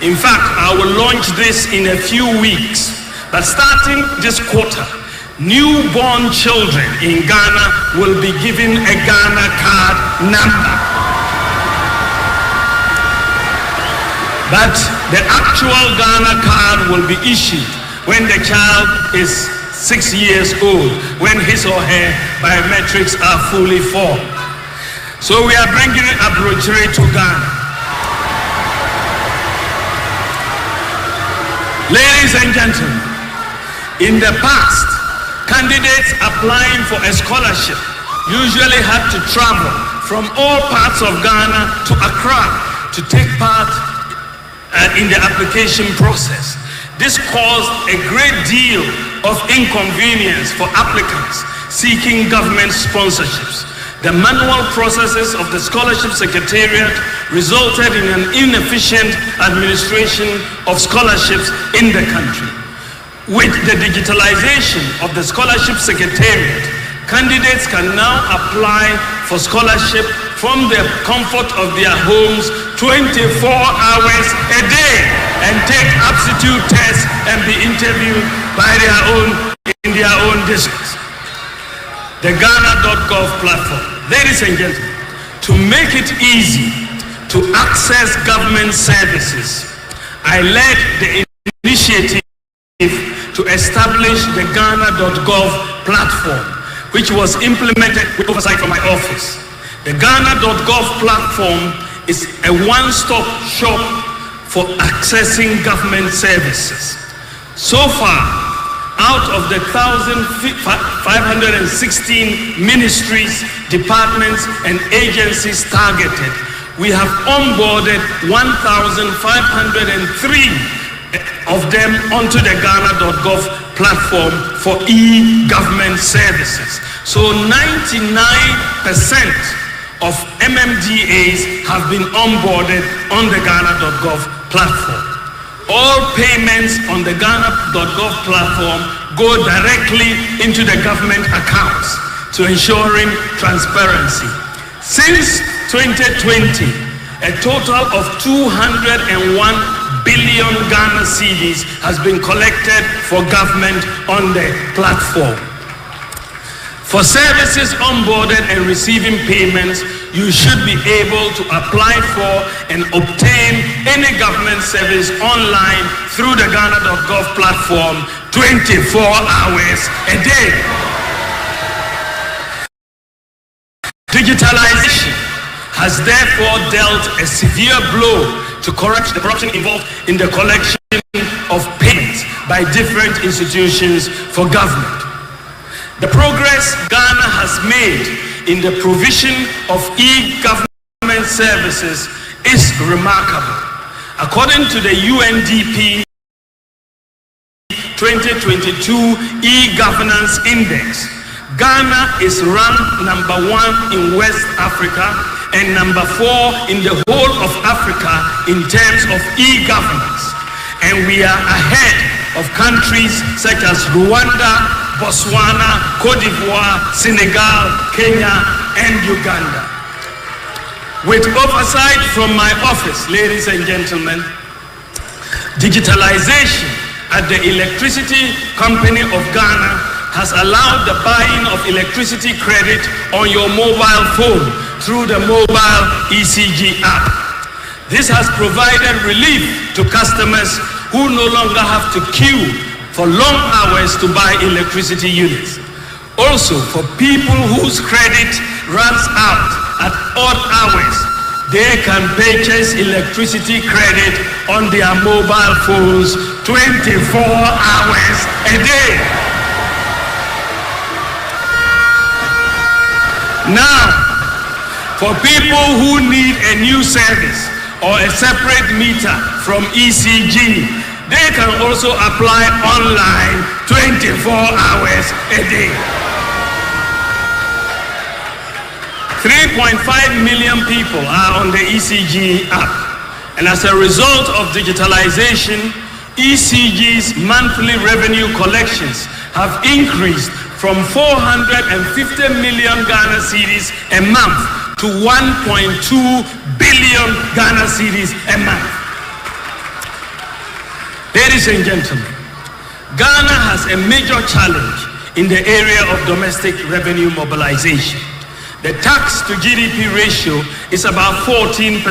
in fact, I will launch this in a few weeks, but starting this quarter, newborn children in Ghana will be given a Ghana card number. But the actual Ghana card will be issued when the child is 6 years old, when his or her biometrics are fully formed. So we are bringing a brochure to Ghana. Ladies and gentlemen, in the past, candidates applying for a scholarship usually had to travel from all parts of Ghana to Accra to take part in the application process. This caused a great deal of inconvenience for applicants seeking government sponsorships. The manual processes of the Scholarship Secretariat resulted in an inefficient administration of scholarships in the country. With the digitalization of the Scholarship Secretariat, candidates can now apply for scholarship from the comfort of their homes 24 hours a day and take aptitude tests and be interviewed in their own districts. The Ghana.gov platform. Ladies and gentlemen, to make it easy to access government services, I led the initiative to establish the Ghana.gov platform, which was implemented with oversight from my office. The Ghana.gov platform is a one-stop shop for accessing government services. So far, out of the 1,516 ministries, departments, and agencies targeted, we have onboarded 1,503 of them onto the Ghana.gov platform for e-government services. So 99% of MMDAs have been onboarded on the Ghana.gov platform. All payments on the Ghana.gov platform go directly into the government accounts to ensuring transparency. Since 2020, a total of 201 billion Ghana cedis has been collected for government on the platform. For services onboarded and receiving payments, you should be able to apply for and obtain any government service online through the Ghana.gov platform 24 hours a day. Digitalization has therefore dealt a severe blow to correct the corruption involved in the collection of payments by different institutions for government. The progress Ghana has made in the provision of e-government services is remarkable. According to the UNDP 2022 e-governance index, Ghana is ranked number 1 in West Africa and number 4 in the whole of Africa in terms of e-governance. And we are ahead of countries such as Rwanda, Botswana, Cote d'Ivoire, Senegal, Kenya, and Uganda. With oversight from my office, ladies and gentlemen, digitalization at the Electricity Company of Ghana has allowed the buying of electricity credit on your mobile phone through the mobile ECG app. This has provided relief to customers who no longer have to queue for long hours to buy electricity units. Also, for people whose credit runs out at odd hours, they can purchase electricity credit on their mobile phones 24 hours a day. Now, for people who need a new service or a separate meter from ECG, they can also apply online 24 hours a day. 3.5 million people are on the ECG app, and as a result of digitalization, ECG's monthly revenue collections have increased from 450 million Ghana cedis a month to 1.2 billion Ghana cedis a month. Ladies and gentlemen, Ghana has a major challenge in the area of domestic revenue mobilization. The tax to GDP ratio is about 14%,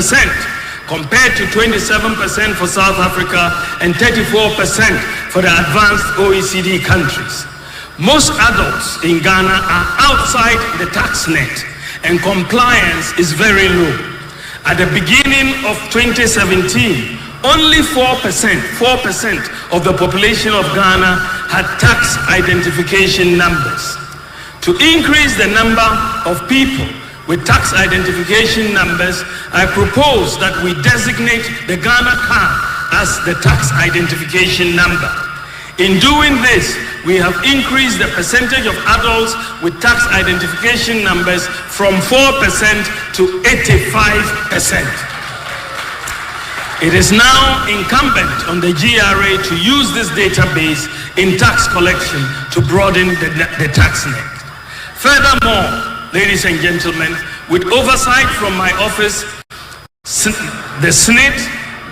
compared to 27% for South Africa and 34% for the advanced OECD countries. Most adults in Ghana are outside the tax net, and compliance is very low. At the beginning of 2017, only 4% of the population of Ghana had tax identification numbers. To increase the number of people with tax identification numbers, I propose that we designate the Ghana card as the tax identification number. In doing this, we have increased the percentage of adults with tax identification numbers from 4% to 85%. It is now incumbent on the GRA to use this database in tax collection to broaden the tax net. Furthermore, ladies and gentlemen, with oversight from my office, the SNIT,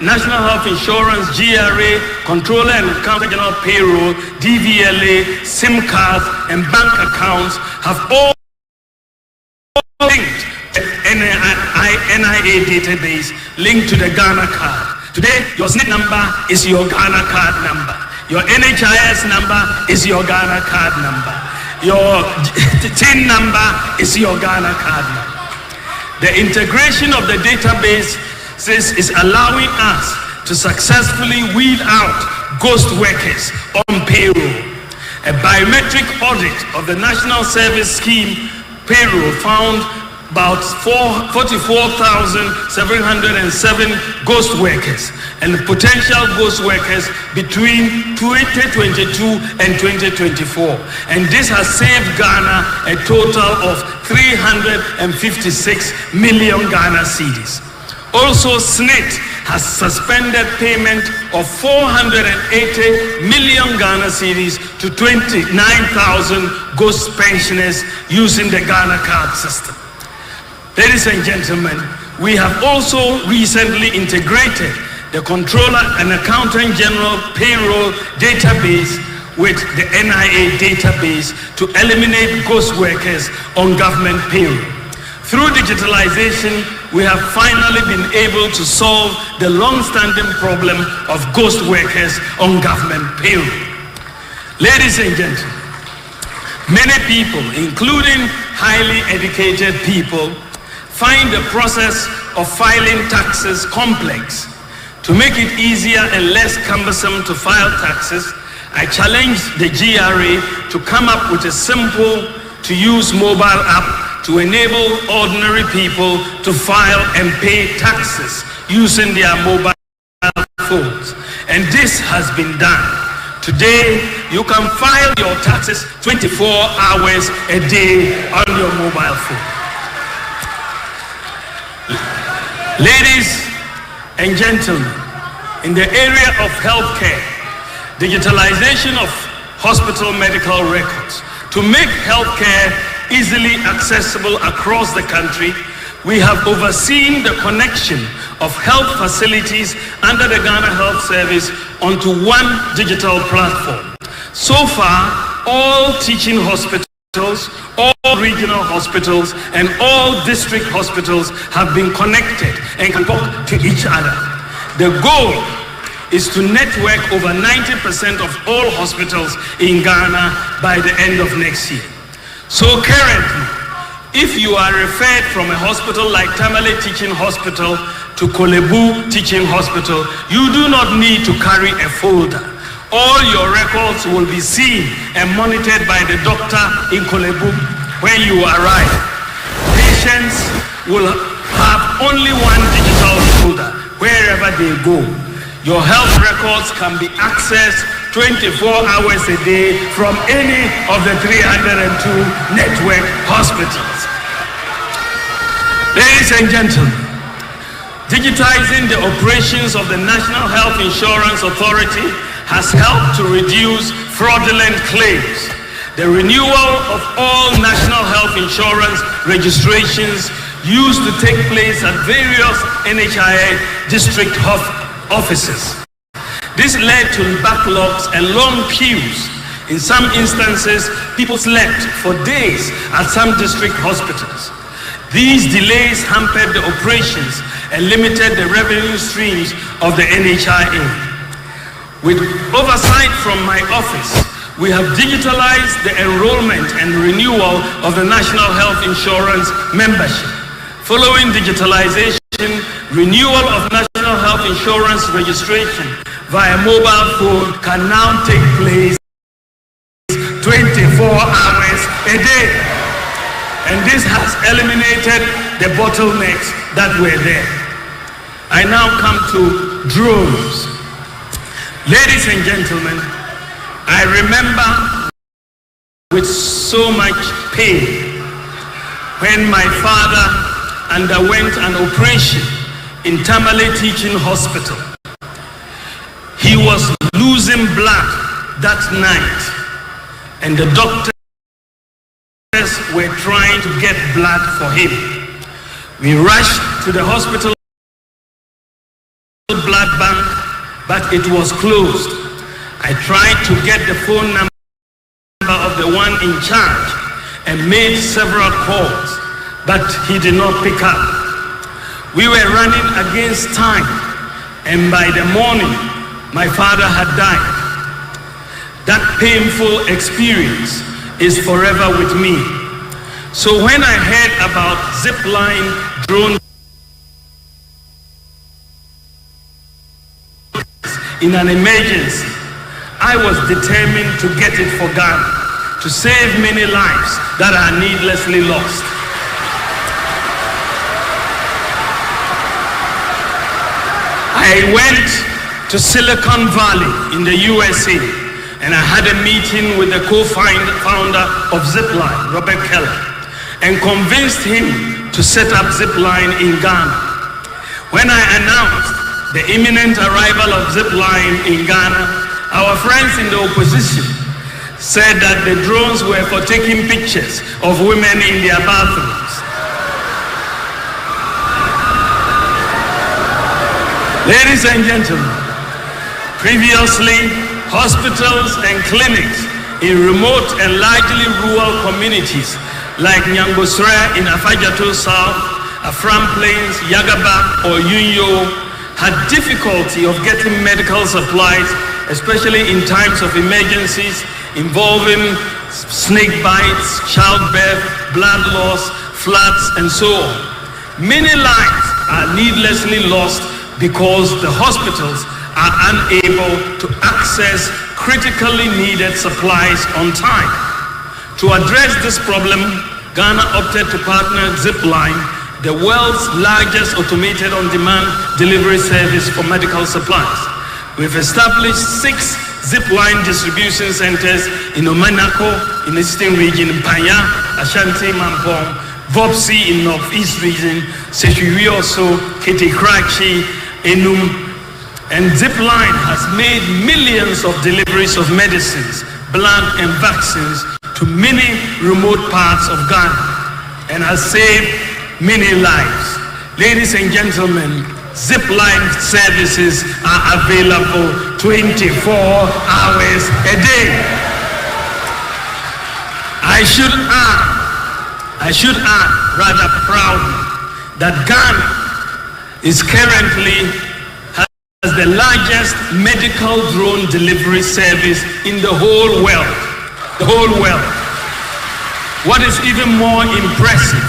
National Health Insurance, GRA, Controller and Accountant General Payroll, DVLA, SIM cards, and bank accounts have all linked to NIA database linked to the Ghana card. Today, your SNIT number is your Ghana card number. Your NHIS number is your Ghana card number. Your TIN number is your Ghana card number. The integration of the database is allowing us to successfully weed out ghost workers on payroll. A biometric audit of the National Service Scheme payroll found about 44,707 ghost workers and potential ghost workers between 2022 and 2024. And this has saved Ghana a total of 356 million Ghana cedis. Also, SNIT has suspended payment of 480 million Ghana cedis to 29,000 ghost pensioners using the Ghana card system. Ladies and gentlemen, we have also recently integrated the Controller and Accountant General Payroll database with the NIA database to eliminate ghost workers on government payroll. Through digitalization, we have finally been able to solve the long-standing problem of ghost workers on government payroll. Ladies and gentlemen, many people, including highly educated people, find the process of filing taxes complex To make it easier and less cumbersome to file taxes, I challenged the GRA to come up with a simple to use mobile app to enable ordinary people to file and pay taxes using their mobile phones. And this has been done. Today, you can file your taxes 24 hours a day on your mobile phone. Ladies and gentlemen, in the area of healthcare, digitalization of hospital medical records, to make healthcare easily accessible across the country, we have overseen the connection of health facilities under the Ghana Health Service onto one digital platform. So far, all teaching hospitals, all regional hospitals, and all district hospitals have been connected and can talk to each other. The goal is to network over 90% of all hospitals in Ghana by the end of next year. So currently, if you are referred from a hospital like Tamale Teaching Hospital to Kolebu Teaching Hospital, you do not need to carry a folder. All your records will be seen and monitored by the doctor in Kolebu when you arrive. Patients will have only one digital folder wherever they go. Your health records can be accessed 24 hours a day from any of the 302 network hospitals. Ladies and gentlemen, digitizing the operations of the National Health Insurance Authority has helped to reduce fraudulent claims. The renewal of all national health insurance registrations used to take place at various NHIA district offices. This led to backlogs and long queues. In some instances, people slept for days at some district hospitals. These delays hampered the operations and limited the revenue streams of the NHIA. With oversight from my office, we have digitalized the enrollment and renewal of the National Health Insurance membership. Following digitalization, renewal of National Health Insurance registration via mobile phone can now take place 24 hours a day. And this has eliminated the bottlenecks that were there. I now come to drones. Ladies and gentlemen, I remember with so much pain when my father underwent an operation in Tamale Teaching Hospital. He was losing blood that night, and the doctors were trying to get blood for him. We rushed to the hospital blood bank, but it was closed. I tried to get the phone number of the one in charge and made several calls, but he did not pick up. We were running against time, and by the morning, my father had died. That painful experience is forever with me. So when I heard about zipline drone in an emergency, I was determined to get it for Ghana, to save many lives that are needlessly lost. I went to Silicon Valley in the USA, and I had a meeting with the co-founder of Zipline, Robert Keller, and convinced him to set up Zipline in Ghana. When I announced the imminent arrival of Zipline in Ghana, our friends in the opposition said that the drones were for taking pictures of women in their bathrooms. Ladies and gentlemen, previously, hospitals and clinics in remote and largely rural communities like Nyangosre in Afajato South, Afram Plains, Yagaba, or Yunyo had difficulty of getting medical supplies, especially in times of emergencies involving snake bites, childbirth, blood loss, floods, and so on. Many lives are needlessly lost because the hospitals are unable to access critically needed supplies on time. To address this problem, Ghana opted to partner Zipline, the world's largest automated on-demand delivery service for medical supplies. We've established 6 Zipline distribution centers in Omanako, in the Eastern region, Panya, Ashanti, Mampong, Vopsi in Northeast region, Seshuri also, Kitikrachi, Enum, and Zipline has made millions of deliveries of medicines, blood, and vaccines to many remote parts of Ghana and has saved many lives. Ladies and gentlemen, Zipline services are available 24 hours a day. I should add rather proudly that Ghana is currently as the largest medical drone delivery service in the whole world. The whole world. What is even more impressive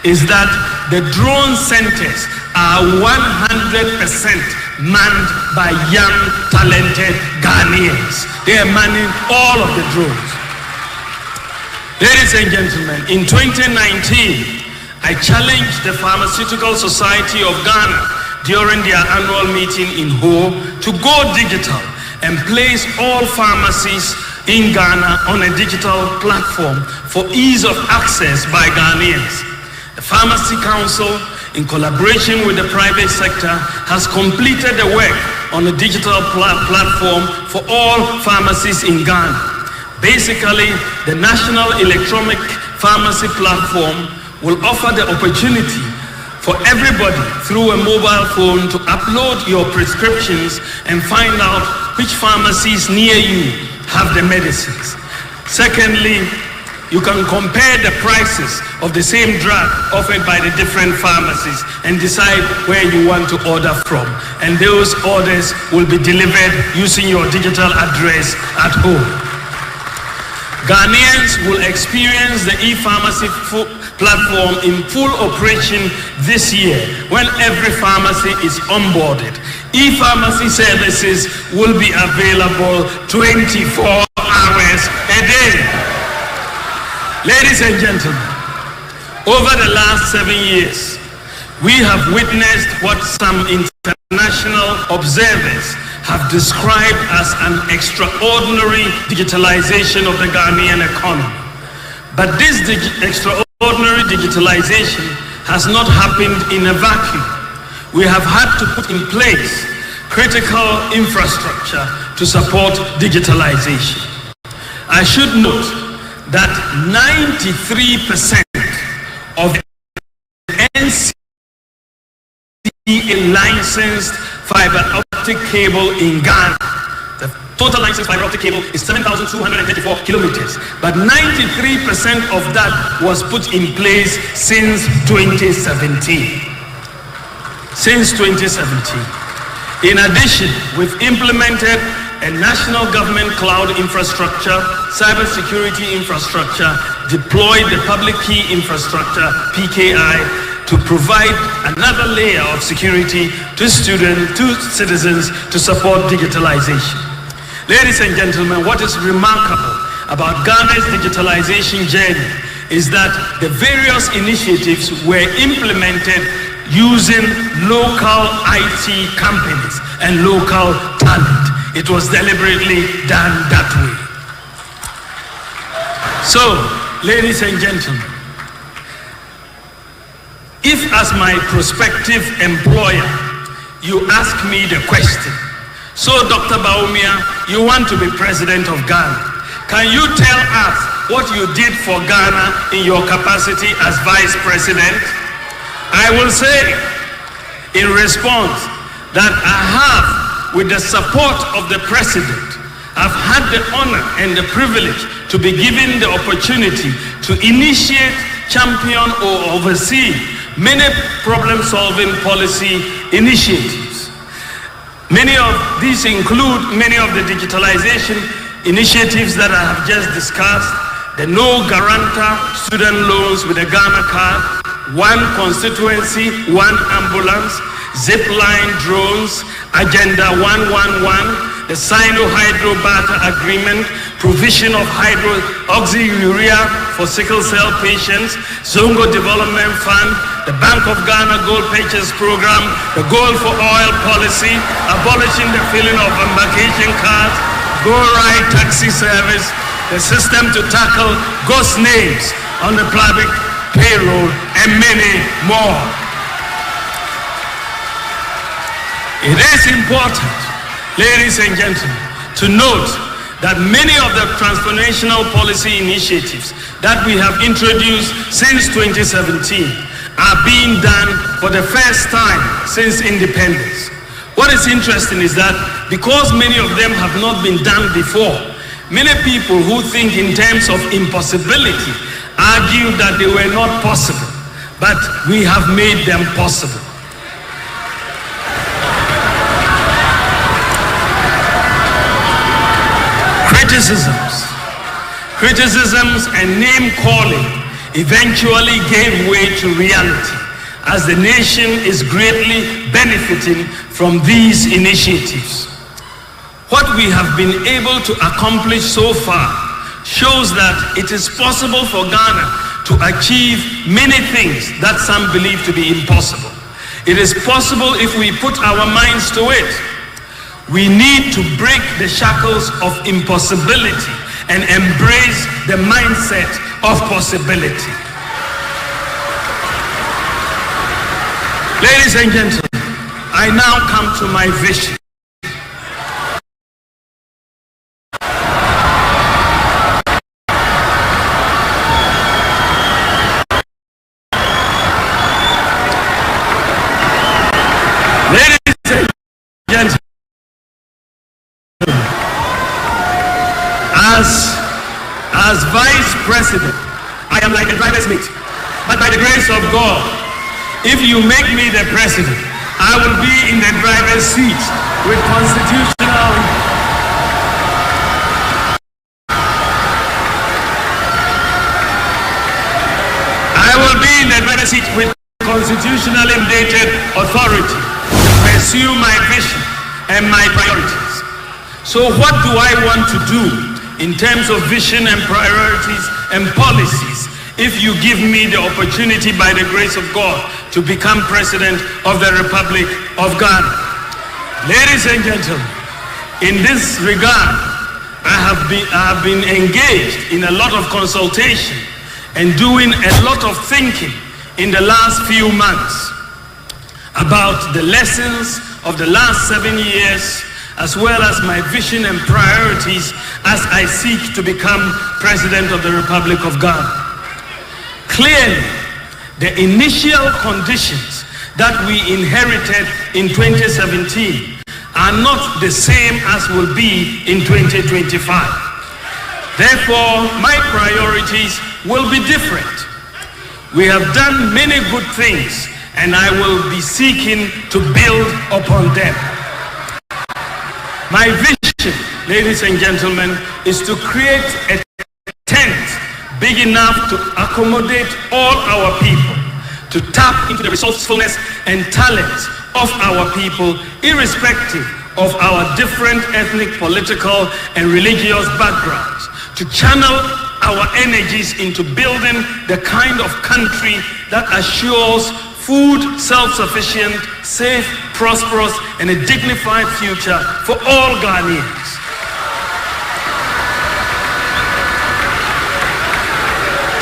is that the drone centers are 100% manned by young, talented Ghanaians. They are manning all of the drones. Ladies and gentlemen, in 2019, I challenged the Pharmaceutical Society of Ghana during their annual meeting in Ho to go digital and place all pharmacies in Ghana on a digital platform for ease of access by Ghanaians. The Pharmacy Council, in collaboration with the private sector, has completed the work on a digital platform for all pharmacies in Ghana. Basically, the National Electronic Pharmacy Platform will offer the opportunity for everybody through a mobile phone to upload your prescriptions and find out which pharmacies near you have the medicines. Secondly, you can compare the prices of the same drug offered by the different pharmacies and decide where you want to order from. And those orders will be delivered using your digital address at home. Ghanaians will experience the e-pharmacy platform in full operation this year when every pharmacy is onboarded. E-pharmacy services will be available 24 hours a day. Ladies and gentlemen, over the last 7 years, we have witnessed what some international observers have described as an extraordinary digitalization of the Ghanaian economy. But this extraordinary digitalization has not happened in a vacuum. We have had to put in place critical infrastructure to support digitalization. I should note that 93% of NCA licensed fiber optic cable in Ghana, the total licensed fiber optic cable is 7,234 kilometers, but 93% of that was put in place since 2017. Since 2017. In addition, we've implemented a national government cloud infrastructure, cybersecurity infrastructure, deployed the public key infrastructure, PKI, to provide another layer of security to students, to citizens, to support digitalization. Ladies and gentlemen, what is remarkable about Ghana's digitalization journey is that the various initiatives were implemented using local IT companies and local talent. It was deliberately done that way. So, ladies and gentlemen, if as my prospective employer, you ask me the question, so Dr. Bawumia, you want to be president of Ghana, can you tell us what you did for Ghana in your capacity as vice president? I will say in response that I have, with the support of the president, I've had the honor and the privilege to be given the opportunity to initiate, champion, or oversee many problem-solving policy initiatives. Many of these include many of the digitalization initiatives that I have just discussed, the no guarantor student loans with a Ghana card, one constituency, one ambulance, zipline drones, Agenda 111, the Sino-Hydro Barter Agreement, provision of hydroxyurea for sickle cell patients, Zongo Development Fund, the Bank of Ghana Gold Purchase Program, the Gold for Oil Policy, abolishing the filling of embarkation cards, Go Ride taxi service, the system to tackle ghost names on the public payroll, and many more. It is important, ladies and gentlemen, to note that many of the transformational policy initiatives that we have introduced since 2017 are being done for the first time since independence. What is interesting is that because many of them have not been done before, many people who think in terms of impossibility argue that they were not possible, but we have made them possible. Criticisms and name calling eventually gave way to reality as the nation is greatly benefiting from these initiatives. What we have been able to accomplish so far shows that it is possible for Ghana to achieve many things that some believe to be impossible. It is possible if we put our minds to it. We need to break the shackles of impossibility and embrace the mindset of possibility. Ladies and gentlemen, I now come to my vision. Ladies and gentlemen, as Vice President, I am like a driver's mate. But by the grace of God, if you make me the president, I will be in the driver's seat with constitutional. I will be in the driver's seat with constitutionally mandated authority to pursue my vision and my priorities. So what do I want to do in terms of vision and priorities and policies if you give me the opportunity by the grace of God to become president of the Republic of Ghana? Ladies and gentlemen, in this regard, I have been engaged in a lot of consultation and doing a lot of thinking in the last few months about the lessons of the last 7 years, as well as my vision and priorities as I seek to become President of the Republic of Ghana. Clearly, the initial conditions that we inherited in 2017 are not the same as will be in 2025. Therefore, my priorities will be different. We have done many good things, and I will be seeking to build upon them. My vision, ladies and gentlemen, is to create a tent big enough to accommodate all our people, to tap into the resourcefulness and talent of our people, irrespective of our different ethnic, political, and religious backgrounds, to channel our energies into building the kind of country that assures food, self-sufficient, safe, prosperous, and a dignified future for all Ghanaians.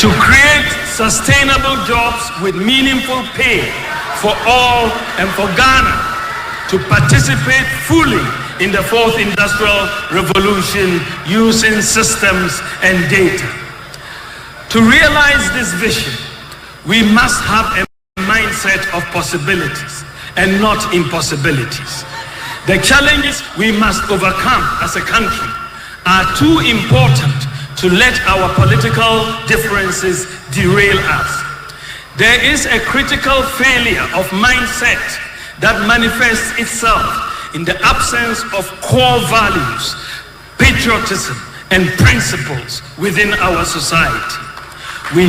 To create sustainable jobs with meaningful pay for all and for Ghana to participate fully in the fourth industrial revolution using systems and data. To realize this vision, we must have a mindset of possibilities and not impossibilities. The challenges we must overcome as a country are too important to let our political differences derail us. There is a critical failure of mindset that manifests itself in the absence of core values, patriotism, and principles within our society. We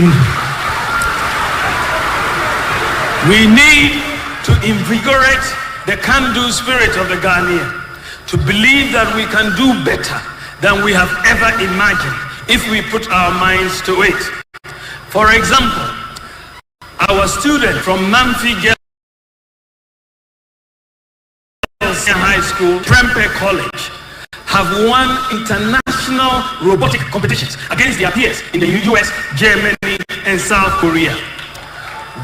need to invigorate the can-do spirit of the Ghanaian, to believe that we can do better than we have ever imagined if we put our minds to it. For example, our student from Mamfi Girls High School, Prempeh College, have won international robotic competitions against their peers in the US, Germany, and South Korea.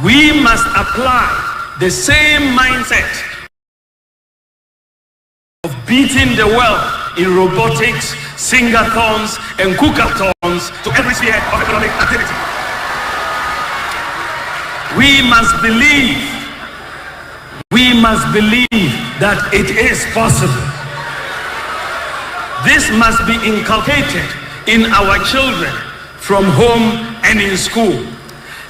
We must apply the same mindset of beating the world in robotics, singathons, and cookathons to every sphere of economic activity. We must believe that it is possible. This must be inculcated in our children from home and in school.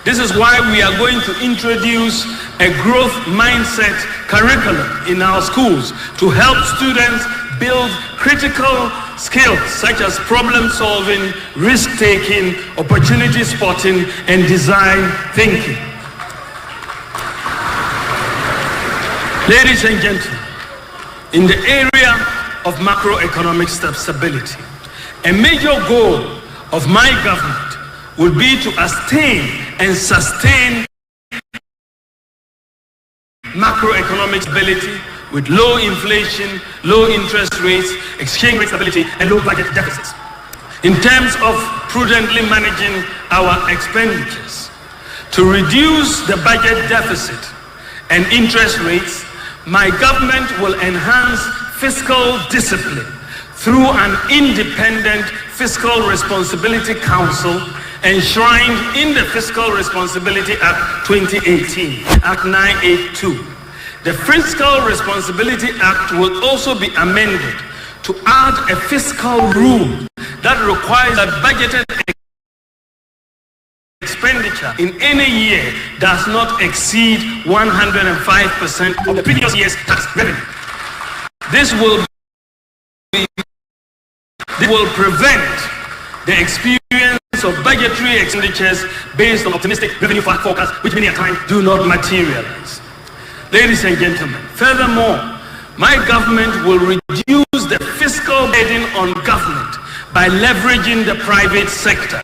This is why we are going to introduce a growth mindset curriculum in our schools to help students build critical skills such as problem solving, risk taking, opportunity spotting, and design thinking. Ladies and gentlemen, in the area of macroeconomic stability, a major goal of my government will be to attain and sustain macroeconomic stability with low inflation, low interest rates, exchange rate stability, and low budget deficits. In terms of prudently managing our expenditures, to reduce the budget deficit and interest rates, my government will enhance fiscal discipline through an independent Fiscal Responsibility Council enshrined in the Fiscal Responsibility Act 2018, Act 982. The Fiscal Responsibility Act will also be amended to add a fiscal rule that requires that budgeted expenditure in any year does not exceed 105% of the previous year's tax revenue. This will prevent the experience of budgetary expenditures based on optimistic revenue forecasts, which many a time do not materialize. Ladies and gentlemen, furthermore, my government will reduce the fiscal burden on government by leveraging the private sector.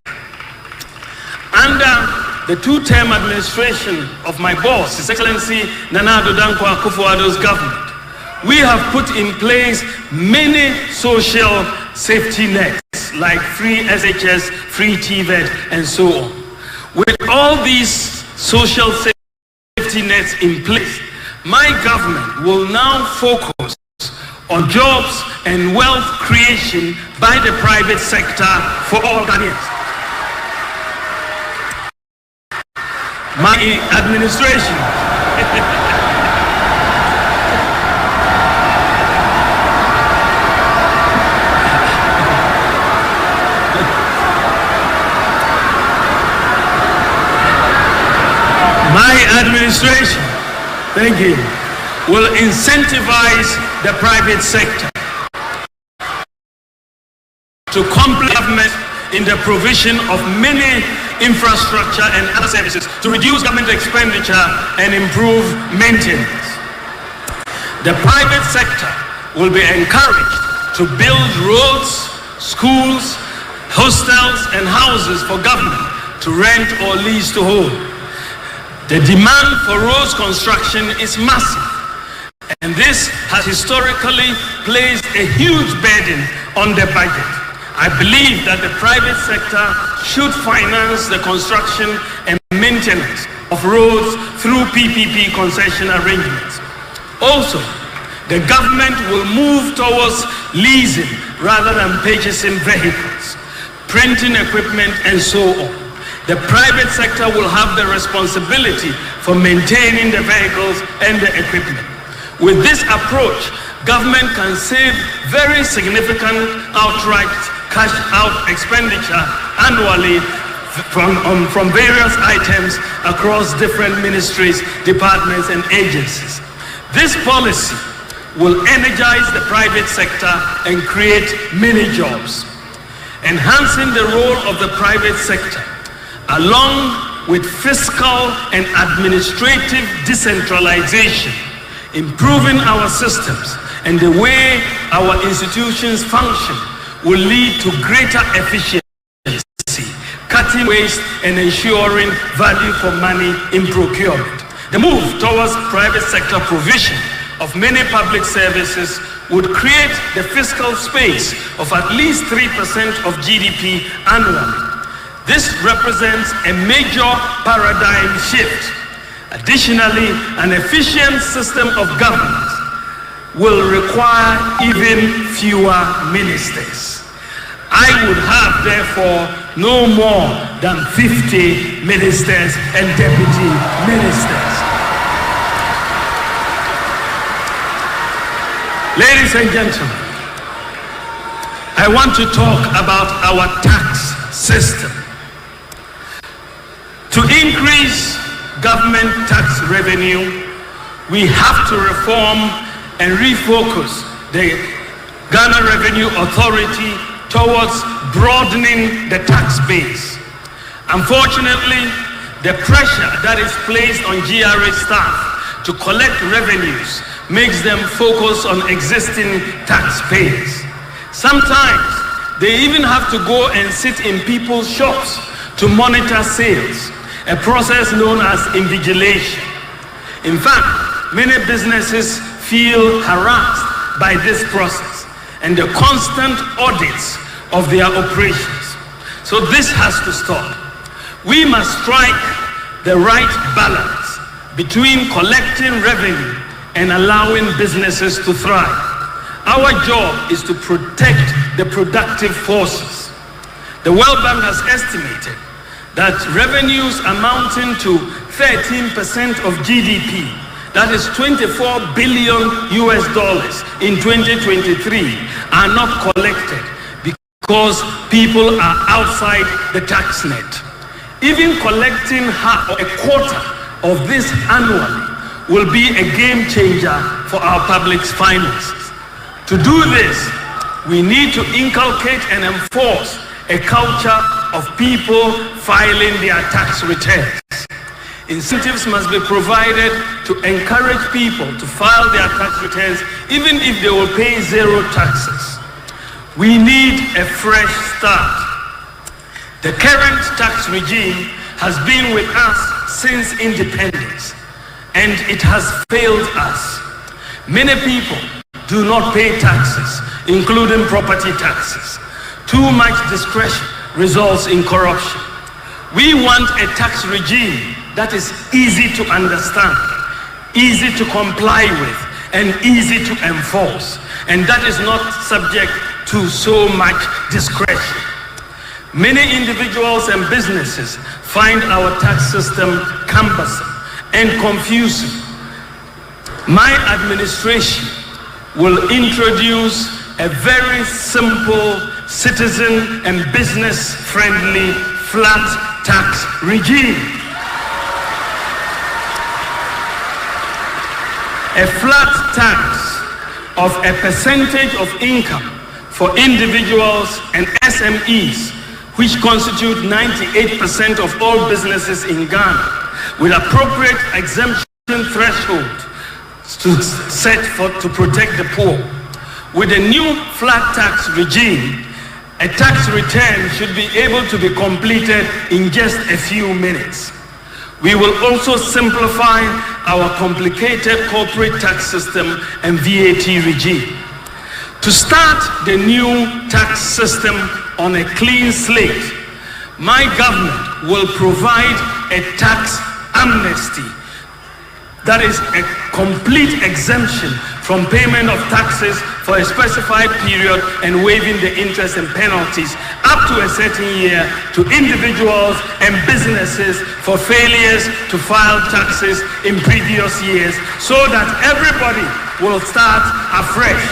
Under the two-term administration of my boss, His Excellency Nana Addo Dankwa Akufo-Addo's government, we have put in place many social safety nets like free SHS, free TVET, and so on. With all these social safety nets in place, my government will now focus on jobs and wealth creation by the private sector for all Ghanaians. My administration thank you, will incentivize the private sector to complement government in the provision of many infrastructure and other services to reduce government expenditure and improve maintenance. The private sector will be encouraged to build roads, schools, hostels, and houses for government to rent or lease to hold. The demand for roads construction is massive, and this has historically placed a huge burden on the budget. I believe that the private sector should finance the construction and maintenance of roads through PPP concession arrangements. Also, the government will move towards leasing rather than purchasing vehicles, printing equipment, and so on. The private sector will have the responsibility for maintaining the vehicles and the equipment. With this approach, government can save very significant outright cash out expenditure annually from various items across different ministries, departments, and agencies. This policy will energize the private sector and create many jobs. Enhancing the role of the private sector, along with fiscal and administrative decentralization, improving our systems and the way our institutions function will lead to greater efficiency, cutting waste and ensuring value for money in procurement. The move towards private sector provision of many public services would create the fiscal space of at least 3% of GDP annually. This represents a major paradigm shift. Additionally, an efficient system of governance will require even fewer ministers. I would have, therefore, no more than 50 ministers and deputy ministers. Ladies and gentlemen, I want to talk about our tax system. To increase government tax revenue, we have to reform and refocus the Ghana Revenue Authority towards broadening the tax base. Unfortunately, the pressure that is placed on GRA staff to collect revenues makes them focus on existing taxpayers. Sometimes they even have to go and sit in people's shops to monitor sales, a process known as invigilation. In fact, many businesses feel harassed by this process and the constant audits of their operations. So this has to stop. We must strike the right balance between collecting revenue and allowing businesses to thrive. Our job is to protect the productive forces. The World Bank has estimated that revenues amounting to 13% of GDP, that is $24 billion in 2023, are not collected because people are outside the tax net. Even collecting a quarter of this annually will be a game changer for our public finances. To do this, we need to inculcate and enforce a culture of people filing their tax returns. Incentives must be provided to encourage people to file their tax returns even if they will pay zero taxes. We need a fresh start. The current tax regime has been with us since independence, and it has failed us. Many people do not pay taxes, including property taxes. Too much discretion results in corruption. We want a tax regime that is easy to understand, easy to comply with, and easy to enforce, and that is not subject to so much discretion. Many individuals and businesses find our tax system cumbersome and confusing. My administration will introduce a very simple, citizen and business-friendly flat tax regime. A flat tax of a percentage of income for individuals and SMEs, which constitute 98% of all businesses in Ghana, with appropriate exemption threshold to protect the poor. With a new flat tax regime, a tax return should be able to be completed in just a few minutes. We will also simplify our complicated corporate tax system and VAT regime. To start the new tax system on a clean slate, my government will provide a tax amnesty, that is a complete exemption from payment of taxes for a specified period and waiving the interest and penalties up to a certain year to individuals and businesses for failures to file taxes in previous years, so that everybody will start afresh.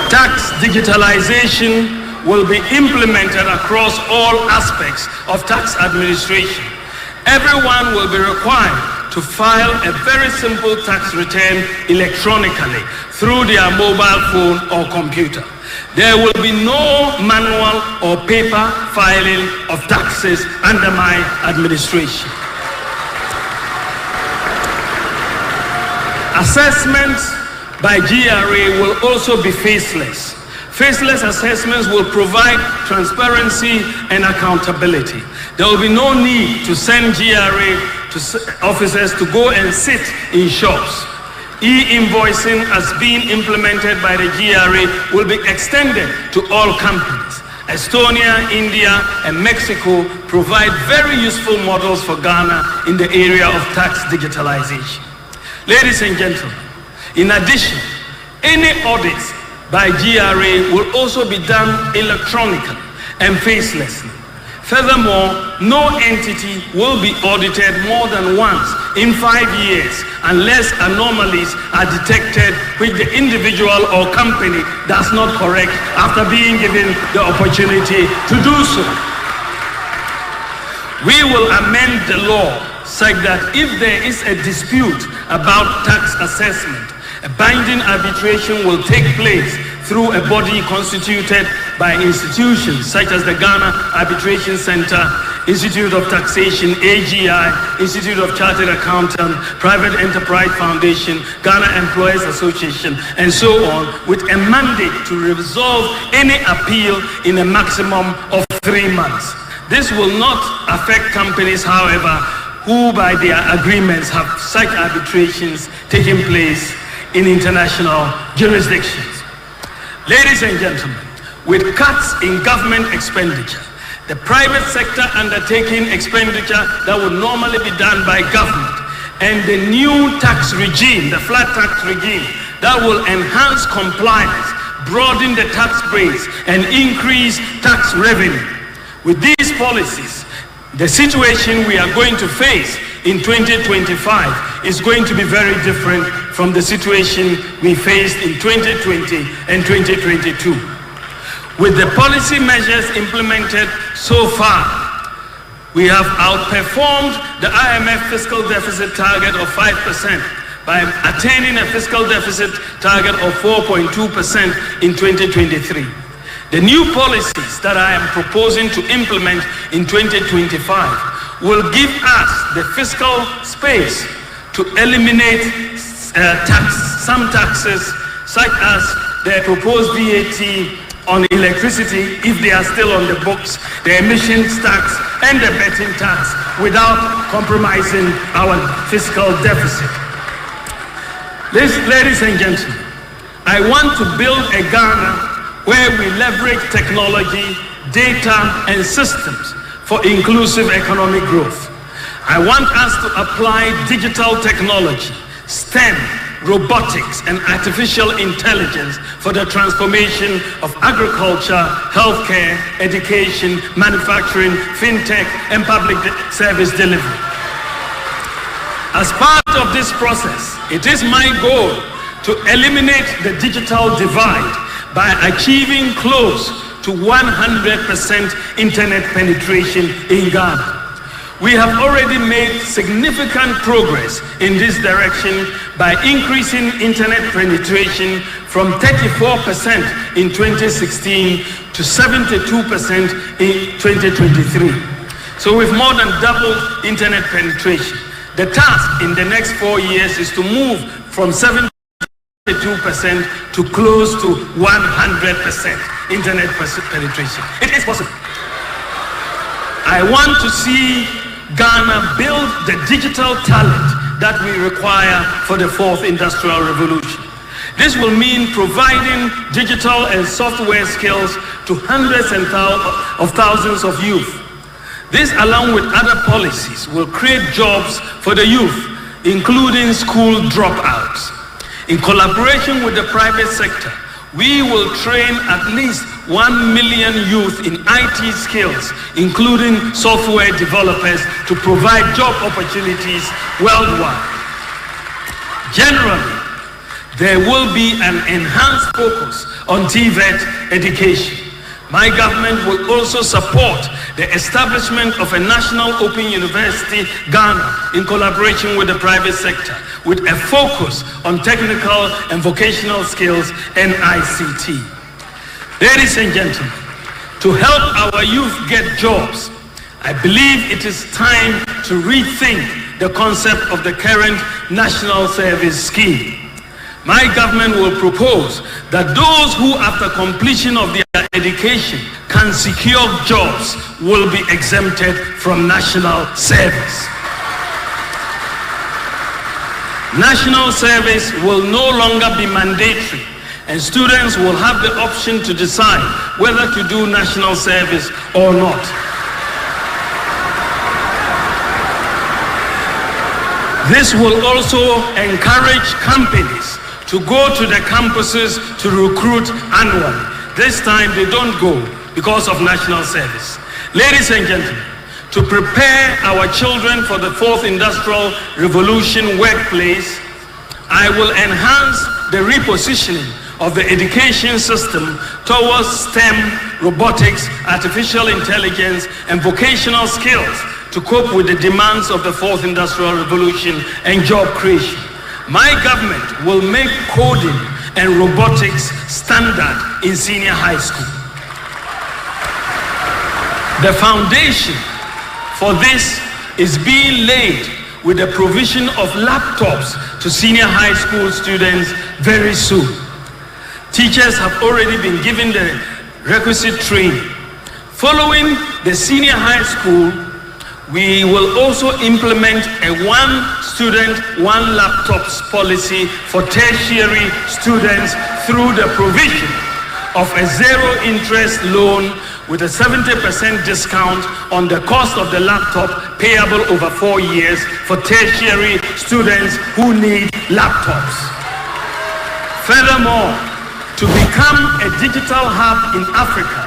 Tax digitalization will be implemented across all aspects of tax administration. Everyone will be required to to file a very simple tax return electronically through their mobile phone or computer. There will be no manual or paper filing of taxes under my administration. Assessments by GRA will also be faceless. Faceless assessments will provide transparency and accountability. There will be no need to send GRA to officers to go and sit in shops. E-invoicing as being implemented by the GRA will be extended to all companies. Estonia, India, and Mexico provide very useful models for Ghana in the area of tax digitalization. Ladies and gentlemen, in addition, any audits by GRA will also be done electronically and facelessly. Furthermore, no entity will be audited more than once in 5 years unless anomalies are detected which the individual or company does not correct after being given the opportunity to do so. We will amend the law such that if there is a dispute about tax assessment, a binding arbitration will take place through a body constituted by institutions such as the Ghana Arbitration Center, Institute of Taxation, AGI, Institute of Chartered Accountants, Private Enterprise Foundation, Ghana Employers Association, and so on, with a mandate to resolve any appeal in a maximum of 3 months. This will not affect companies, however, who by their agreements have such arbitrations taking place in international jurisdictions. Ladies and gentlemen, with cuts in government expenditure, the private sector undertaking expenditure that would normally be done by government, and the new tax regime, the flat tax regime, that will enhance compliance, broaden the tax base, and increase tax revenue. With these policies, the situation we are going to face in 2025 is going to be very different from the situation we faced in 2020 and 2022. With the policy measures implemented so far, we have outperformed the IMF fiscal deficit target of 5% by attaining a fiscal deficit target of 4.2% in 2023. The new policies that I am proposing to implement in 2025 will give us the fiscal space to eliminate some taxes, such as the proposed VAT on electricity, if they are still on the books, the emissions tax, and the betting tax, without compromising our fiscal deficit. Ladies and gentlemen, I want to build a Ghana where we leverage technology, data, and systems for inclusive economic growth. I want us to apply digital technology, STEM, robotics, and artificial intelligence for the transformation of agriculture, healthcare, education, manufacturing, fintech, and public service delivery. As part of this process, it is my goal to eliminate the digital divide by achieving close to 100% internet penetration in Ghana. We have already made significant progress in this direction by increasing internet penetration from 34% in 2016 to 72% in 2023. So we've more than doubled internet penetration. The task in the next 4 years is to move from 72% to close to 100% internet penetration. It is possible. I want to see Ghana build the digital talent that we require for the fourth industrial revolution. This will mean providing digital and software skills to hundreds of thousands of youth. This, along with other policies, will create jobs for the youth, including school dropouts. In collaboration with the private sector, we will train at least 1 million youth in IT skills, including software developers, to provide job opportunities worldwide. Generally, there will be an enhanced focus on TVET education. My government will also support the establishment of a national open university, Ghana, in collaboration with the private sector, with a focus on technical and vocational skills and ICT. Ladies and gentlemen, to help our youth get jobs, I believe it is time to rethink the concept of the current national service scheme. My government will propose that those who, after completion of their education, can secure jobs will be exempted from national service. National service will no longer be mandatory, and students will have the option to decide whether to do national service or not. This will also encourage companies to go to the campuses to recruit annually. This time they don't go because of national service. Ladies and gentlemen, to prepare our children for the fourth industrial revolution workplace, I will enhance the repositioning of the education system towards STEM, robotics, artificial intelligence, and vocational skills to cope with the demands of the fourth industrial revolution and job creation. My government will make coding and robotics standard in senior high school. The foundation for this is being laid with the provision of laptops to senior high school students very soon. Teachers have already been given the requisite training. Following the senior high school, we will also implement a one student, one laptops policy for tertiary students through the provision of a zero interest loan with a 70% discount on the cost of the laptop payable over 4 years for tertiary students who need laptops. Furthermore, to become a digital hub in Africa,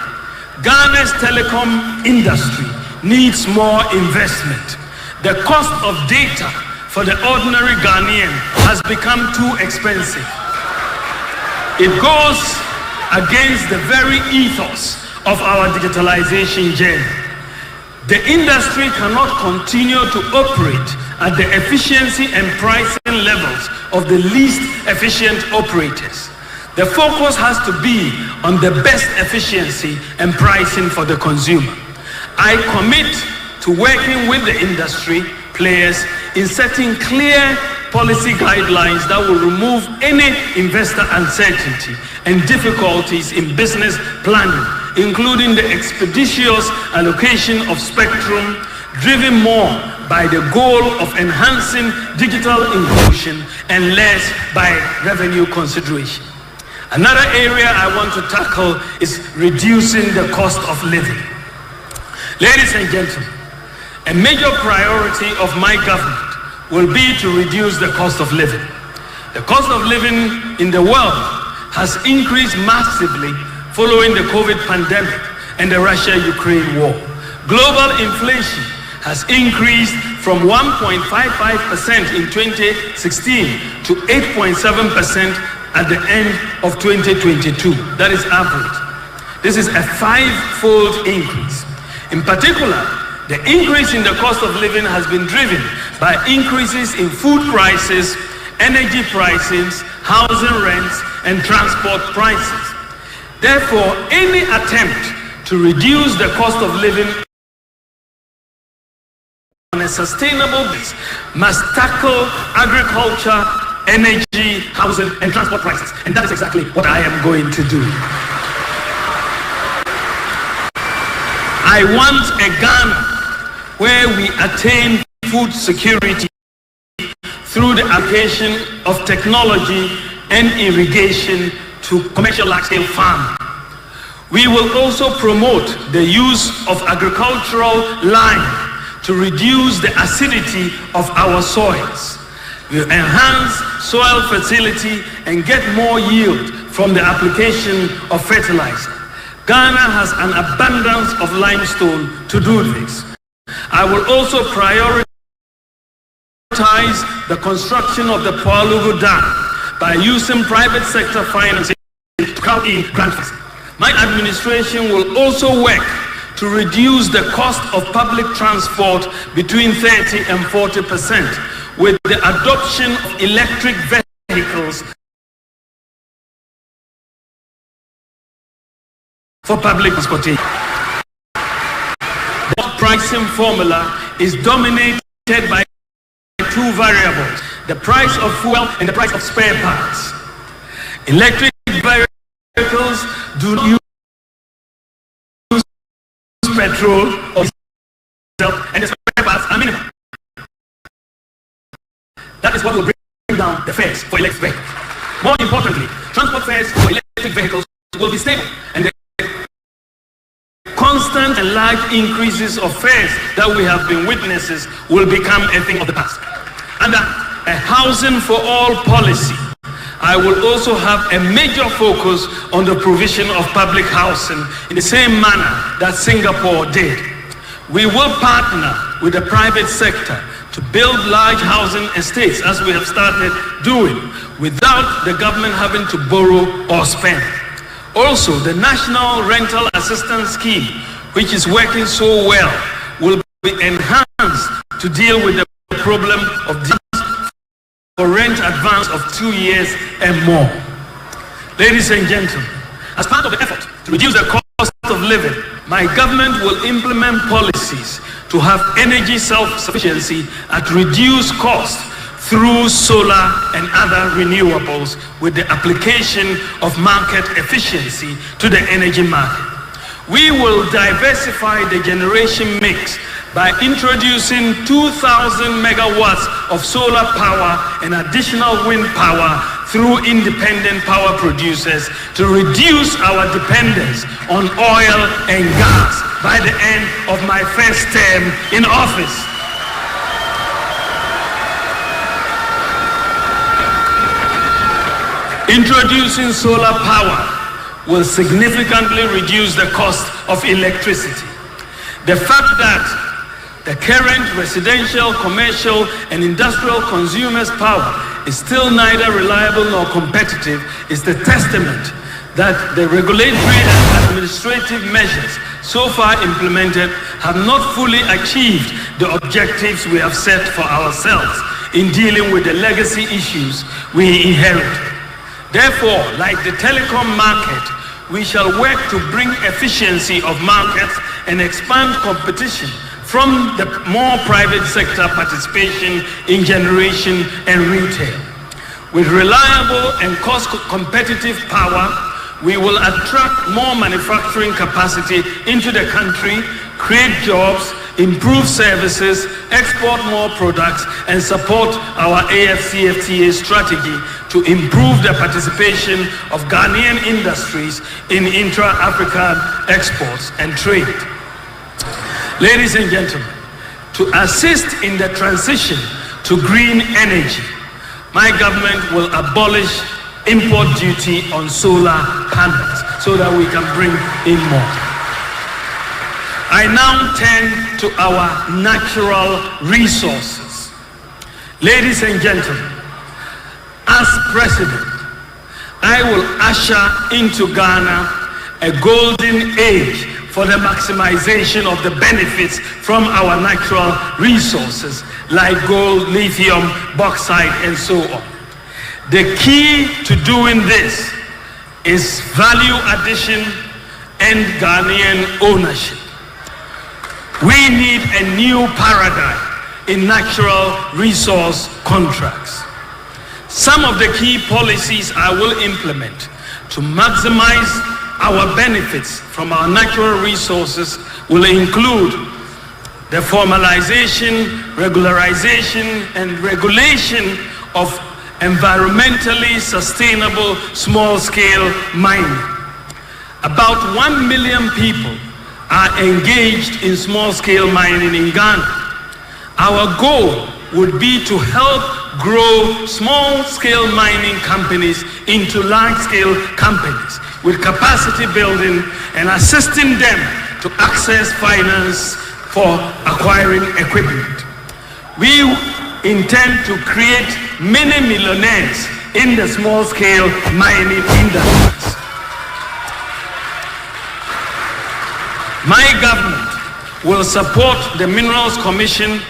Ghana's telecom industry needs more investment. The cost of data for the ordinary Ghanaian has become too expensive. It goes against the very ethos of our digitalization journey. The industry cannot continue to operate at the efficiency and pricing levels of the least efficient operators. The focus has to be on the best efficiency and pricing for the consumer. I commit to working with the industry players in setting clear policy guidelines that will remove any investor uncertainty and difficulties in business planning, including the expeditious allocation of spectrum, driven more by the goal of enhancing digital inclusion and less by revenue consideration. Another area I want to tackle is reducing the cost of living. Ladies and gentlemen, a major priority of my government will be to reduce the cost of living. The cost of living in the world has increased massively following the COVID pandemic and the Russia-Ukraine war. Global inflation has increased from 1.55% in 2016 to 8.7% at the end of 2022. That is average. This is a 5-fold increase. In particular, the increase in the cost of living has been driven by increases in food prices, energy prices, housing rents, and transport prices. Therefore, any attempt to reduce the cost of living on a sustainable basis must tackle agriculture, energy, housing, and transport prices. And that is exactly what I am going to do. I want a Ghana where we attain food security through the application of technology and irrigation to commercial large-scale farming. We will also promote the use of agricultural lime to reduce the acidity of our soils. We enhance soil fertility and get more yield from the application of fertilizer. Ghana has an abundance of limestone to do this. I will also prioritize the construction of the Palugu Dam by using private sector financing to crowd in grant funds. My administration will also work to reduce the cost of public transport between 30 and 40% with the adoption of electric vehicles for public transportation. The pricing formula is dominated by two variables: the price of fuel and the price of spare parts. Electric vehicles do not use petrol or diesel, and the spare parts are minimal. That is what will bring down the fares for electric vehicles. More importantly, transport fares for electric vehicles will be stable, and the constant and large increases of fares that we have been witnesses will become a thing of the past. Under a housing for all policy, I will also have a major focus on the provision of public housing in the same manner that Singapore did. We will partner with the private sector to build large housing estates, as we have started doing, without the government having to borrow or spend. Also, the National Rental Assistance Scheme, which is working so well, will be enhanced to deal with the problem of for rent advance of 2 years and more. Ladies and gentlemen, as part of the effort to reduce the cost of living, my government will implement policies to have energy self-sufficiency at reduced cost through solar and other renewables with the application of market efficiency to the energy market. We will diversify the generation mix by introducing 2,000 megawatts of solar power and additional wind power through independent power producers to reduce our dependence on oil and gas by the end of my first term in office. Introducing solar power will significantly reduce the cost of electricity. The fact that the current residential, commercial, and industrial consumers' power is still neither reliable nor competitive is the testament that the regulatory and administrative measures so far implemented have not fully achieved the objectives we have set for ourselves in dealing with the legacy issues we inherit. Therefore, like the telecom market, we shall work to bring efficiency of markets and expand competition from the more private sector participation in generation and retail. With reliable and cost-competitive power, we will attract more manufacturing capacity into the country, create jobs, improve services, export more products, and support our AFCFTA strategy to improve the participation of Ghanaian industries in intra-African exports and trade. Ladies and gentlemen, to assist in the transition to green energy, my government will abolish import duty on solar panels so that we can bring in more. I now turn to our natural resources. Ladies and gentlemen, as president, I will usher into Ghana a golden age for the maximization of the benefits from our natural resources like gold, lithium, bauxite, and so on. The key to doing this is value addition and Ghanaian ownership. We need a new paradigm in natural resource contracts. Some of the key policies I will implement to maximize our benefits from our natural resources will include the formalization, regularization, and regulation of environmentally sustainable small-scale mining. About 1 million people are engaged in small-scale mining in Ghana. Our goal would be to help grow small-scale mining companies into large-scale companies with capacity building and assisting them to access finance for acquiring equipment. We intend to create many millionaires in the small-scale mining industries. My government will support the Minerals Commission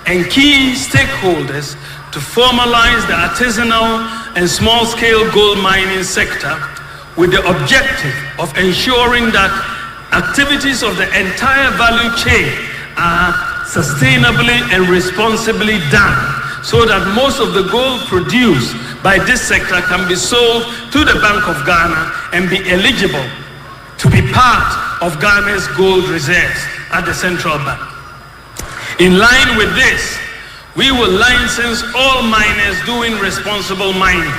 and key stakeholders to formalize the artisanal and small-scale gold mining sector with the objective of ensuring that activities of the entire value chain are sustainably and responsibly done, so that most of the gold produced by this sector can be sold to the Bank of Ghana and be eligible to be part of Ghana's gold reserves at the central bank. In line with this, we will license all miners doing responsible mining.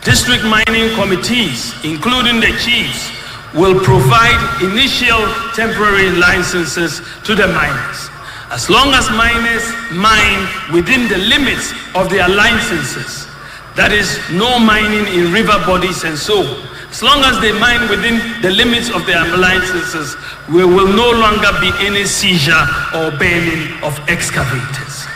District mining committees, including the chiefs, will provide initial temporary licenses to the miners. As long as miners mine within the limits of their licenses, that is, no mining in river bodies and so on, as long as they mine within the limits of their licenses, there will no longer be any seizure or banning of excavators.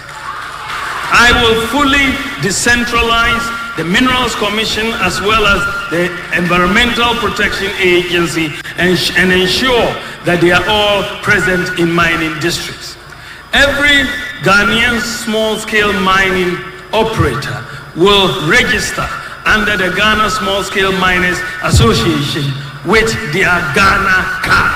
I will fully decentralize the Minerals Commission as well as the Environmental Protection Agency and ensure that they are all present in mining districts. Every Ghanaian small-scale mining operator will register under the Ghana Small-Scale Miners Association with their Ghana card.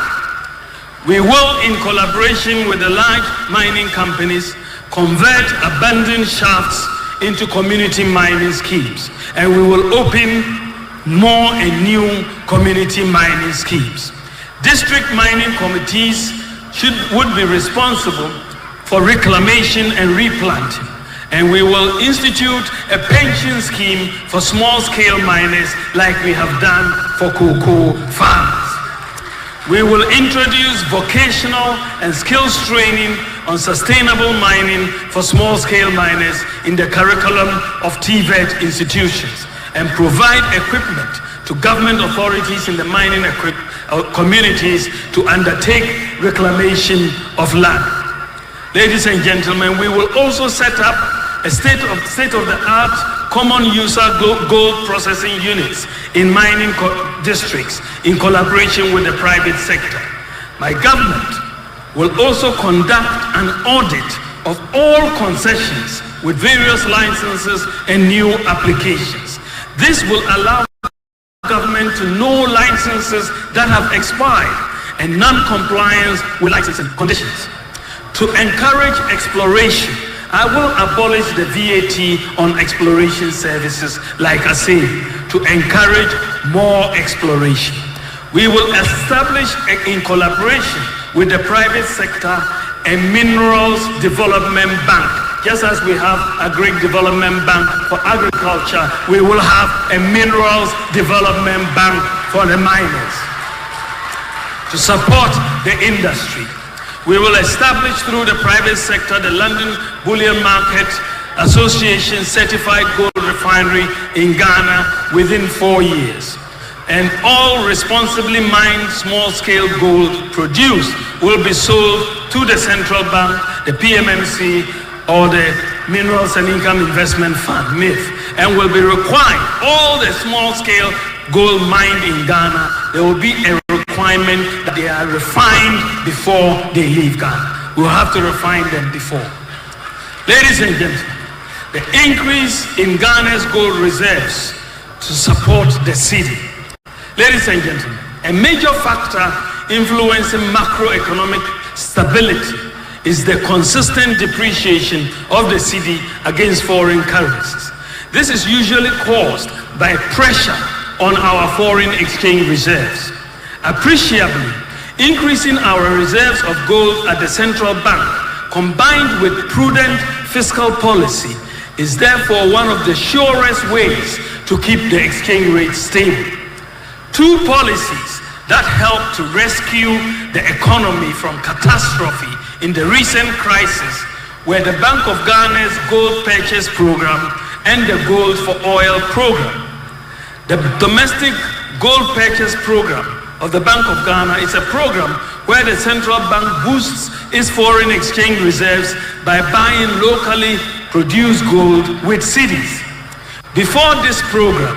We will, in collaboration with the large mining companies, convert abandoned shafts into community mining schemes, and we will open more and new community mining schemes. District mining committees would be responsible for reclamation and replanting, and we will institute a pension scheme for small-scale miners like we have done for cocoa farmers. We will introduce vocational and skills training on sustainable mining for small-scale miners in the curriculum of TVET institutions and provide equipment to government authorities in the mining communities to undertake reclamation of land. Ladies and gentlemen, we will also set up a state-of-the-art common user gold processing units in mining districts in collaboration with the private sector. My government will also conduct an audit of all concessions with various licenses and new applications. This will allow government to know licenses that have expired and non-compliance with licensing conditions. To encourage exploration, I will abolish the VAT on exploration services, like I say, to encourage more exploration. We will establish, in collaboration with the private sector, a minerals development bank. Just as we have a Greek development bank for agriculture, we will have a minerals development bank for the miners to support the industry. We will establish through the private sector the London Bullion Market Association certified gold refinery in Ghana within 4 years. And all responsibly mined small-scale gold produced will be sold to the central bank, the PMMC, or the Minerals and Income Investment Fund, MIF, and will be required. All the small-scale gold mined in Ghana, there will be a requirement that they are refined before they leave Ghana. We'll have to refine them before. Ladies and gentlemen, the increase in Ghana's gold reserves to support the city. Ladies and gentlemen, a major factor influencing macroeconomic stability is the consistent depreciation of the cedi against foreign currencies. This is usually caused by pressure on our foreign exchange reserves. Appreciably, increasing our reserves of gold at the central bank, combined with prudent fiscal policy, is therefore one of the surest ways to keep the exchange rate stable. Two policies that helped to rescue the economy from catastrophe in the recent crisis were the Bank of Ghana's Gold Purchase Program and the Gold for Oil Program. The Domestic Gold Purchase Program of the Bank of Ghana is a program where the central bank boosts its foreign exchange reserves by buying locally produced gold with cedis. Before this program,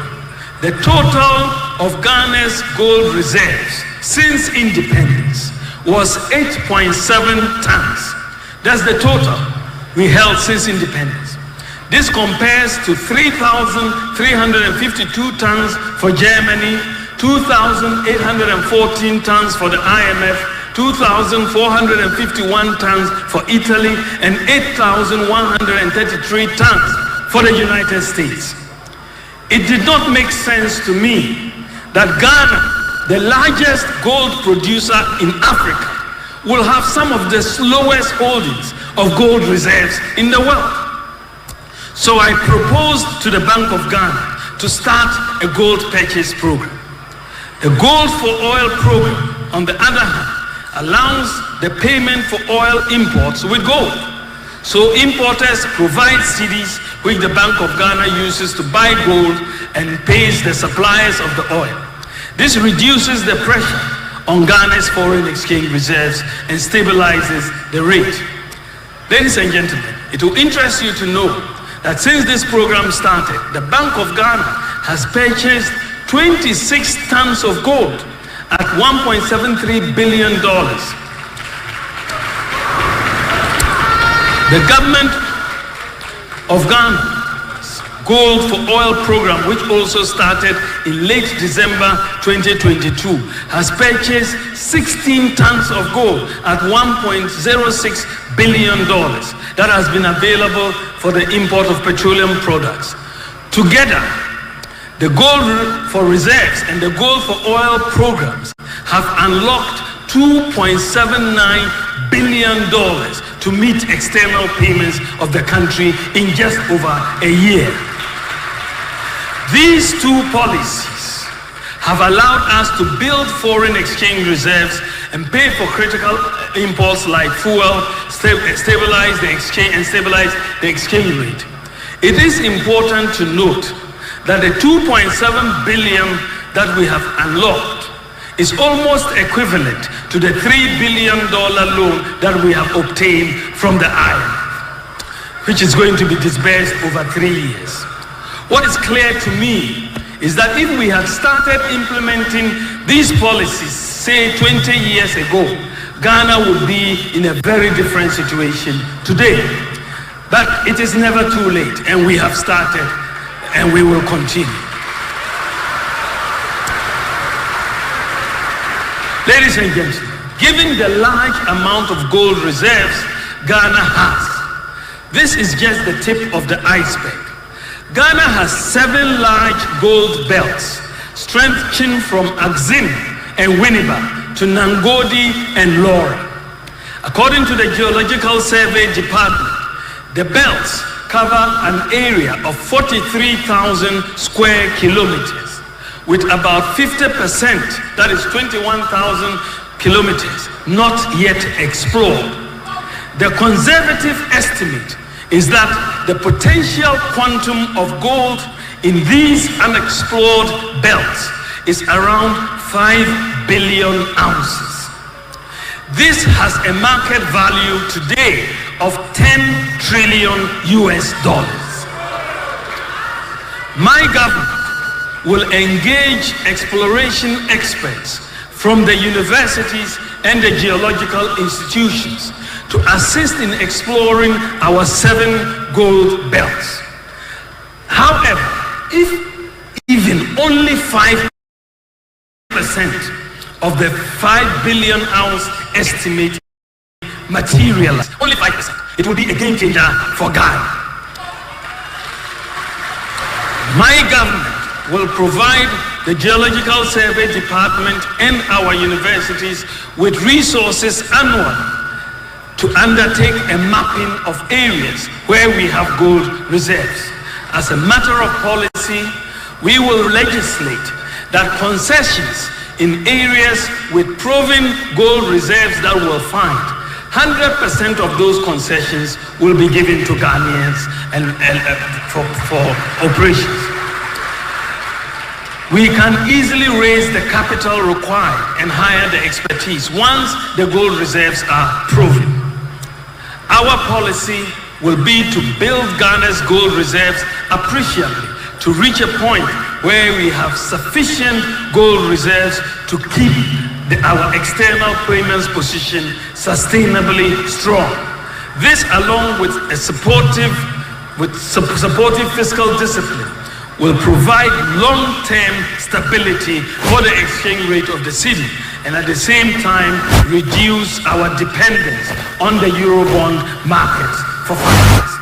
the total of Ghana's gold reserves since independence was 8.7 tons. That's the total we held since independence. This compares to 3,352 tons for Germany, 2,814 tons for the IMF, 2,451 tons for Italy, and 8,133 tons for the United States. It did not make sense to me that Ghana, the largest gold producer in Africa, will have some of the slowest holdings of gold reserves in the world. So I proposed to the Bank of Ghana to start a gold purchase program. The Gold for Oil program, on the other hand, allows the payment for oil imports with gold. So importers provide cedis which the Bank of Ghana uses to buy gold and pays the suppliers of the oil. This reduces the pressure on Ghana's foreign exchange reserves and stabilizes the rate. Ladies and gentlemen, it will interest you to know that since this program started, the Bank of Ghana has purchased 26 tons of gold at $1.73 billion. The government of Ghana's Gold for Oil program, which also started in late December 2022, has purchased 16 tons of gold at $1.06 billion that has been available for the import of petroleum products. Together, the gold for reserves and the gold for oil programs have unlocked $2.79 billion to meet external payments of the country in just over a year. These two policies have allowed us to build foreign exchange reserves and pay for critical imports like fuel, stabilize the exchange rate. It is important to note that the $2.7 billion that we have unlocked is almost equivalent to the $3 billion loan that we have obtained from the IMF, which is going to be disbursed over 3 years. What is clear to me is that if we had started implementing these policies, say 20 years ago, Ghana would be in a very different situation today. But it is never too late, and we have started, and we will continue. Ladies and gentlemen, given the large amount of gold reserves Ghana has, this is just the tip of the iceberg. Ghana has 7 large gold belts stretching from Axim and Winneba to Nangodi and Laura. According to the Geological Survey Department, the belts cover an area of 43,000 square kilometers, with about 50%, that is 21,000 kilometers, not yet explored. The conservative estimate is that the potential quantum of gold in these unexplored belts is around 5 billion ounces. This has a market value today of $10 trillion. My government will engage exploration experts from the universities and the geological institutions to assist in exploring our 7 gold belts. However, if even only 5% of the 5 billion ounce estimate materialize, only 5%, it will be a game changer for Ghana. My government will provide the Geological Survey Department and our universities with resources annually to undertake a mapping of areas where we have gold reserves. As a matter of policy, we will legislate that concessions in areas with proven gold reserves that we'll find, 100% of those concessions will be given to Ghanaians and for operations. We can easily raise the capital required and hire the expertise once the gold reserves are proven. Our policy will be to build Ghana's gold reserves appreciably to reach a point where we have sufficient gold reserves to keep our external payments position sustainably strong. This, along with a supportive fiscal discipline, will provide long-term stability for the exchange rate of the city, and at the same time reduce our dependence on the Eurobond market for finance.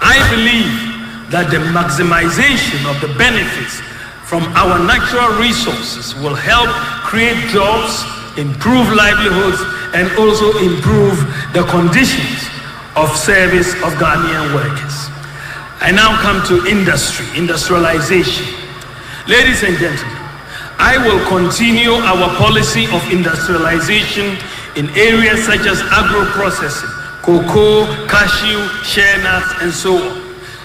I believe that the maximization of the benefits from our natural resources will help create jobs, improve livelihoods, and also improve the conditions of service of Ghanaian workers. I now come to industrialization. Ladies and gentlemen, I will continue our policy of industrialization in areas such as agro-processing, cocoa, cashew, shea nuts, and so on.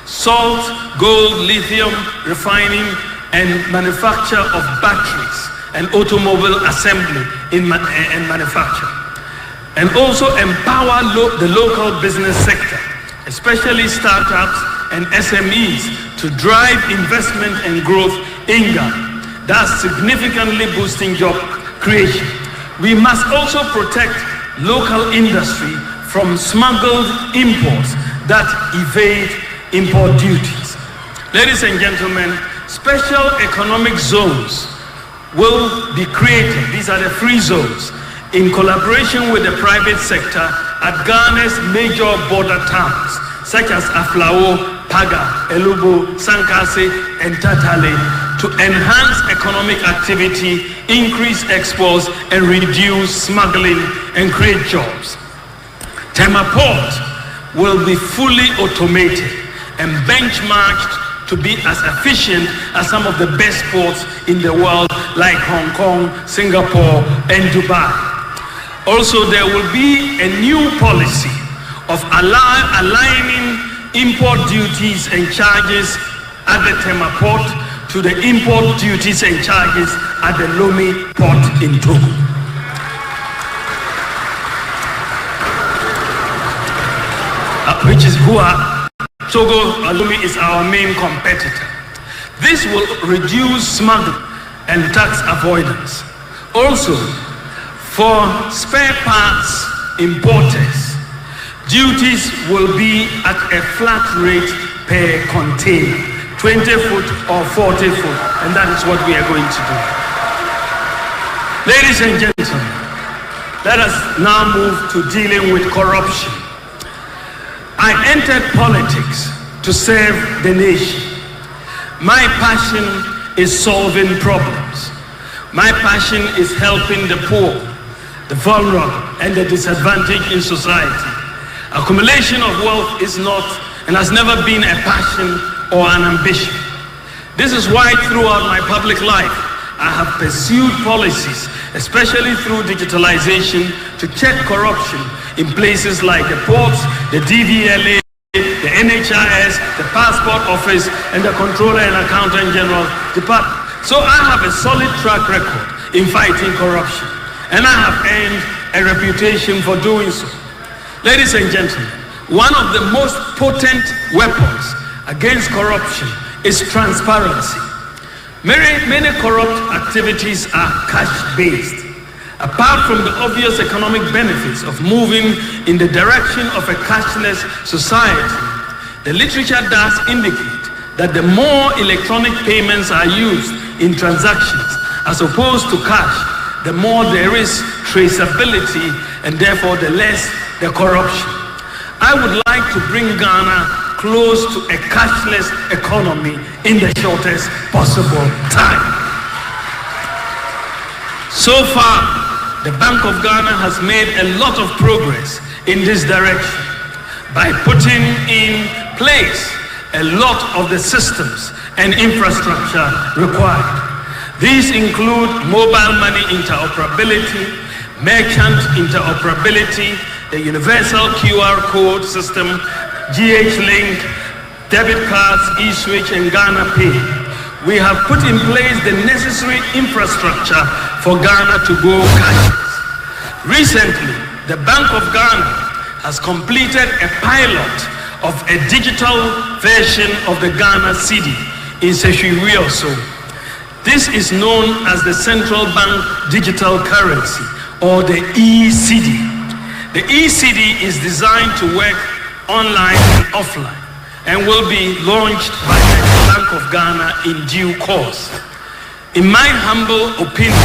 Salt, gold, lithium, refining, and manufacture of batteries and automobile assembly and manufacture. And also empower the local business sector, especially startups and SMEs, to drive investment and growth in Ghana, thus significantly boosting job creation. We must also protect local industry from smuggled imports that evade import duties. Ladies and gentlemen, special economic zones will be created. These are the free zones in collaboration with the private sector at Ghana's major border towns, such as Aflao, Paga, Elubo, Sankase, and Tatale, to enhance economic activity, increase exports, and reduce smuggling and create jobs. Tema Port will be fully automated and benchmarked to be as efficient as some of the best ports in the world, like Hong Kong, Singapore, and Dubai. Also, there will be a new policy of aligning import duties and charges at the Tema Port to the import duties and charges at the Lomé Port in Togo. Togo Lomé is our main competitor. This will reduce smuggling and tax avoidance. Also, for spare parts importers, duties will be at a flat rate per container, 20 foot or 40 foot, and that is what we are going to do. Ladies and gentlemen, let us now move to dealing with corruption. I entered politics to serve the nation. My passion is solving problems. My passion is helping the poor, the vulnerable, and the disadvantaged in society. Accumulation of wealth is not and has never been a passion or an ambition. This is why throughout my public life, I have pursued policies, especially through digitalization, to check corruption in places like the ports, the DVLA, the NHIS, the Passport Office, and the Controller and Accountant General Department. So I have a solid track record in fighting corruption, and I have earned a reputation for doing so. Ladies and gentlemen, one of the most potent weapons against corruption is transparency. Many corrupt activities are cash-based. Apart from the obvious economic benefits of moving in the direction of a cashless society, the literature does indicate that the more electronic payments are used in transactions as opposed to cash, the more there is traceability and therefore the less the corruption. I would like to bring Ghana close to a cashless economy in the shortest possible time. So far, the Bank of Ghana has made a lot of progress in this direction by putting in place a lot of the systems and infrastructure required. These include mobile money interoperability, merchant interoperability, the universal QR code system, GH-Link, debit cards, eSwitch, and Ghana Pay. We have put in place the necessary infrastructure for Ghana to go cashless. Recently, the Bank of Ghana has completed a pilot of a digital version of the Ghana cedi in Seshwiwioso. This is known as the Central Bank Digital Currency, or the ECD. The ECD is designed to work online and offline and will be launched by the Bank of Ghana in due course. In my humble opinion,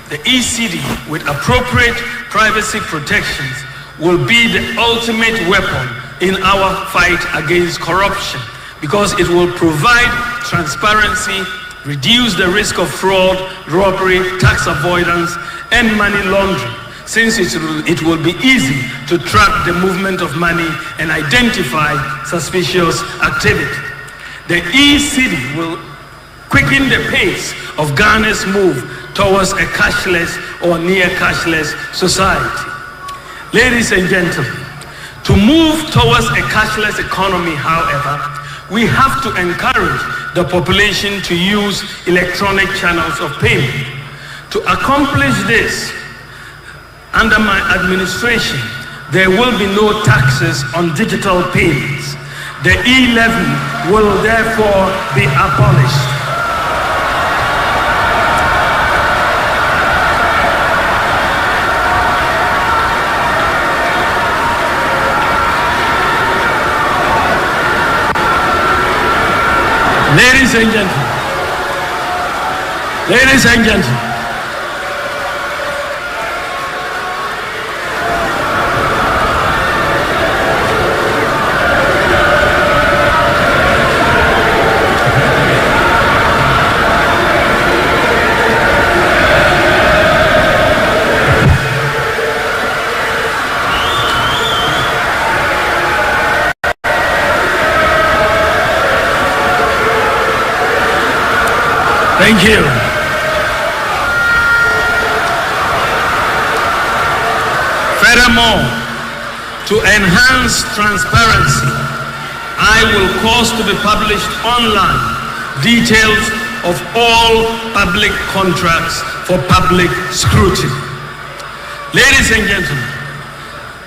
the ECD, with appropriate privacy protections, will be the ultimate weapon in our fight against corruption, because it will provide transparency, reduce the risk of fraud, robbery, tax avoidance, and money laundering, since it will be easy to track the movement of money and identify suspicious activity. The ECD will quicken the pace of Ghana's move towards a cashless or near cashless society. Ladies and gentlemen, to move towards a cashless economy, however, we have to encourage the population to use electronic channels of payment. To accomplish this, under my administration, there will be no taxes on digital payments. The e-levy will therefore be abolished. Ladies and gentlemen, ladies and gentlemen, thank you. Furthermore, to enhance transparency, I will cause to be published online details of all public contracts for public scrutiny. Ladies and gentlemen,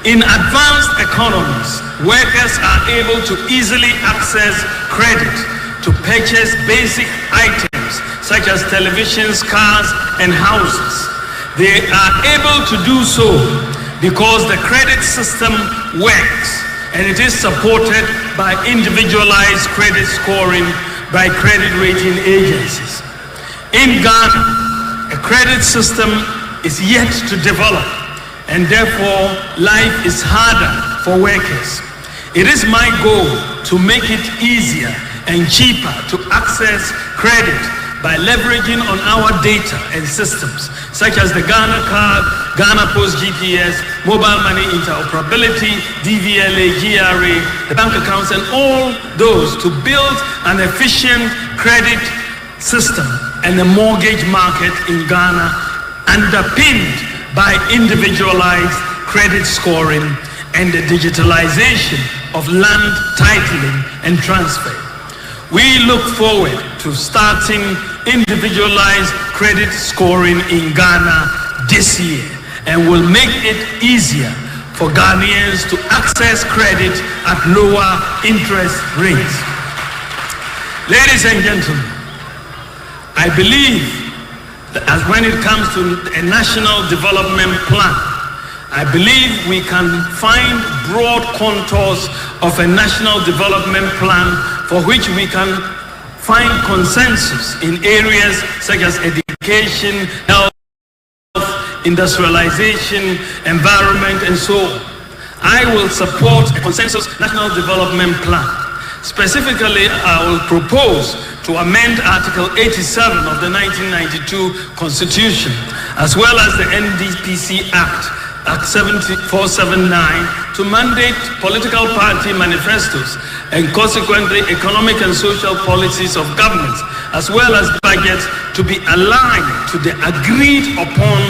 in advanced economies, workers are able to easily access credit to purchase basic items such as televisions, cars, and houses. They are able to do so because the credit system works and it is supported by individualized credit scoring by credit rating agencies. In Ghana, a credit system is yet to develop, and therefore life is harder for workers. It is my goal to make it easier and cheaper to access credit by leveraging on our data and systems such as the Ghana Card, Ghana Post GPS, mobile money interoperability, DVLA, GRA, the bank accounts, and all those to build an efficient credit system and a mortgage market in Ghana underpinned by individualized credit scoring and the digitalization of land titling and transfer. We look forward to starting individualized credit scoring in Ghana this year, and will make it easier for Ghanaians to access credit at lower interest rates. Ladies and gentlemen, I believe that as when it comes to a national development plan, I believe we can find broad contours of a national development plan for which we can find consensus in areas such as education, health, industrialization, environment, and so on. I will support a consensus national development plan. Specifically, I will propose to amend Article 87 of the 1992 Constitution, as well as the NDPC Act, Act 479, to mandate political party manifestos and consequently economic and social policies of governments, as well as budgets, to be aligned to the agreed upon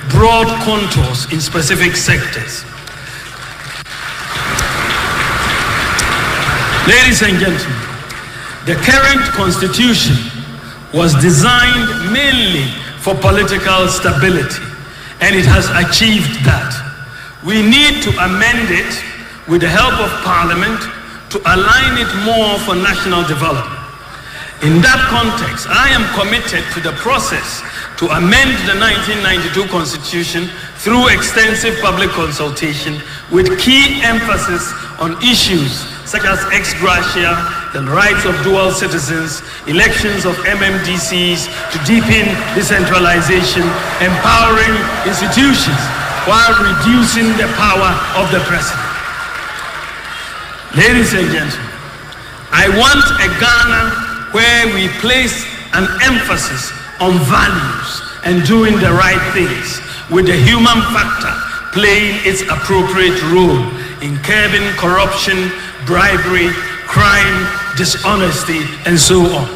broad contours in specific sectors. Ladies and gentlemen, the current constitution was designed mainly for political stability, and it has achieved that. We need to amend it with the help of Parliament to align it more for national development. In that context, I am committed to the process to amend the 1992 Constitution through extensive public consultation with key emphasis on issues such as ex gratia, the rights of dual citizens, elections of MMDCs to deepen decentralization, empowering institutions while reducing the power of the president. Ladies and gentlemen, I want a Ghana where we place an emphasis on values and doing the right things, with the human factor playing its appropriate role in curbing corruption, bribery, crime, dishonesty, and so on.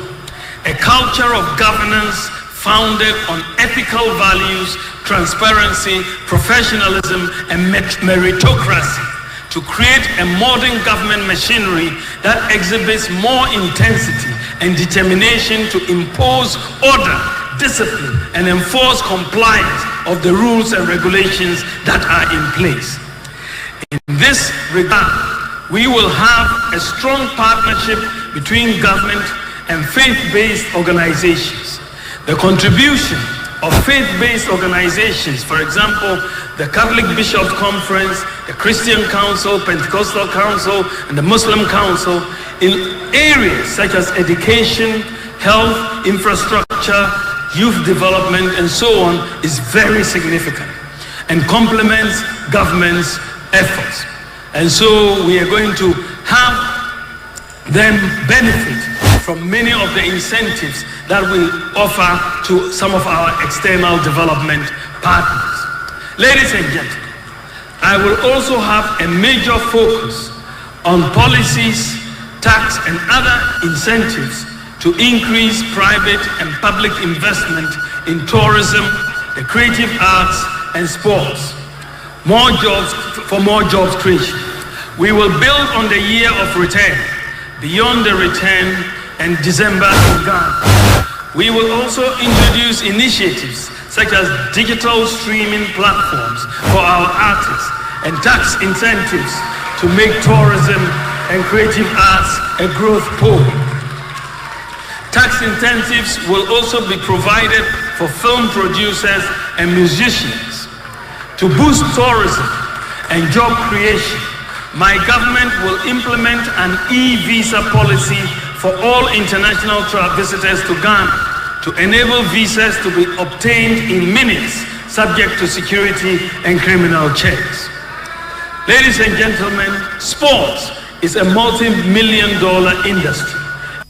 A culture of governance founded on ethical values, transparency, professionalism, and meritocracy, to create a modern government machinery that exhibits more intensity and determination to impose order, discipline, and enforce compliance of the rules and regulations that are in place. In this regard, we will have a strong partnership between government and faith-based organizations. The contribution of faith-based organizations, for example, the Catholic Bishops' Conference, the Christian Council, Pentecostal Council, and the Muslim Council, in areas such as education, health, infrastructure, youth development, and so on, is very significant and complements government's efforts. And so we are going to have them benefit from many of the incentives that we offer to some of our external development partners. Ladies and gentlemen, I will also have a major focus on policies, tax, and other incentives to increase private and public investment in tourism, the creative arts, and sports. More jobs for more jobs creation. We will build on the year of return, beyond the return, and December in Ghana. We will also introduce initiatives such as digital streaming platforms for our artists and tax incentives to make tourism and creative arts a growth pole. Tax incentives will also be provided for film producers and musicians. To boost tourism and job creation, my government will implement an e-visa policy for all international visitors to Ghana to enable visas to be obtained in minutes, subject to security and criminal checks. Ladies and gentlemen, sports is a multi-million-dollar industry,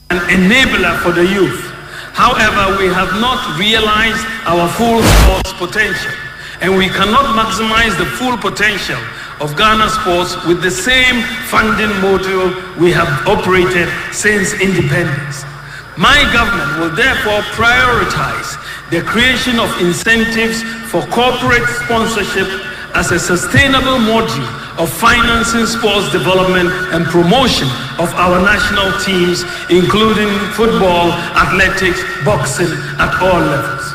an enabler for the youth. However, we have not realized our full sports potential, and we cannot maximize the full potential of Ghana sports with the same funding model we have operated since independence. My government will therefore prioritize the creation of incentives for corporate sponsorship as a sustainable model of financing sports development and promotion of our national teams, including football, athletics, boxing at all levels.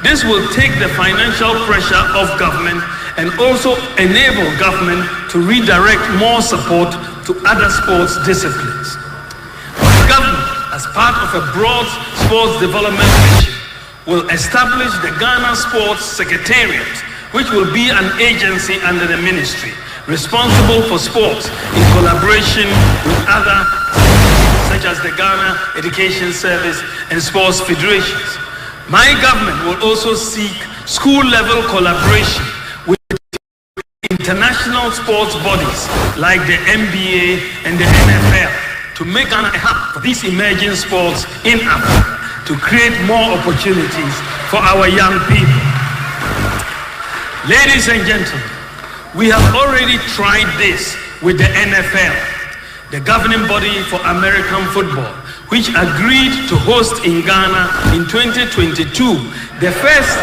This will take the financial pressure off government and also enable government to redirect more support to other sports disciplines. My government, as part of a broad sports development mission, will establish the Ghana Sports Secretariat, which will be an agency under the ministry, responsible for sports in collaboration with other such as the Ghana Education Service and sports federations. My government will also seek school-level collaboration with international sports bodies like the NBA and the NFL to make Ghana a hub for these emerging sports in Africa, to create more opportunities for our young people. Ladies and gentlemen, we have already tried this with the NFL, the governing body for American football, which agreed to host in Ghana in 2022 the first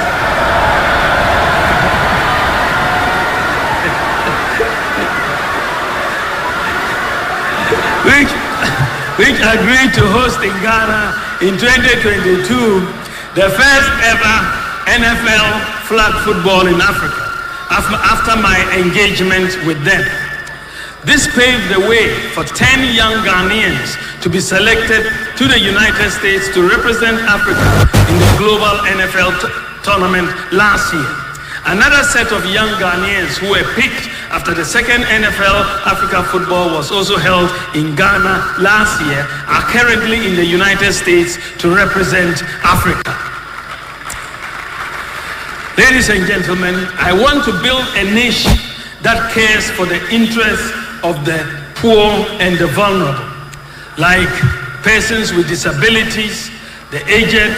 which agreed to host in Ghana in 2022 the first ever NFL flag football in Africa after my engagement with them. This paved the way for 10 young Ghanaians to be selected to the United States to represent Africa in the global NFL tournament last year. Another set of young Ghanaians who were picked after the second NFL Africa football was also held in Ghana last year are currently in the United States to represent Africa. Ladies and gentlemen, I want to build a nation that cares for the interests of the poor and the vulnerable, like persons with disabilities, the aged,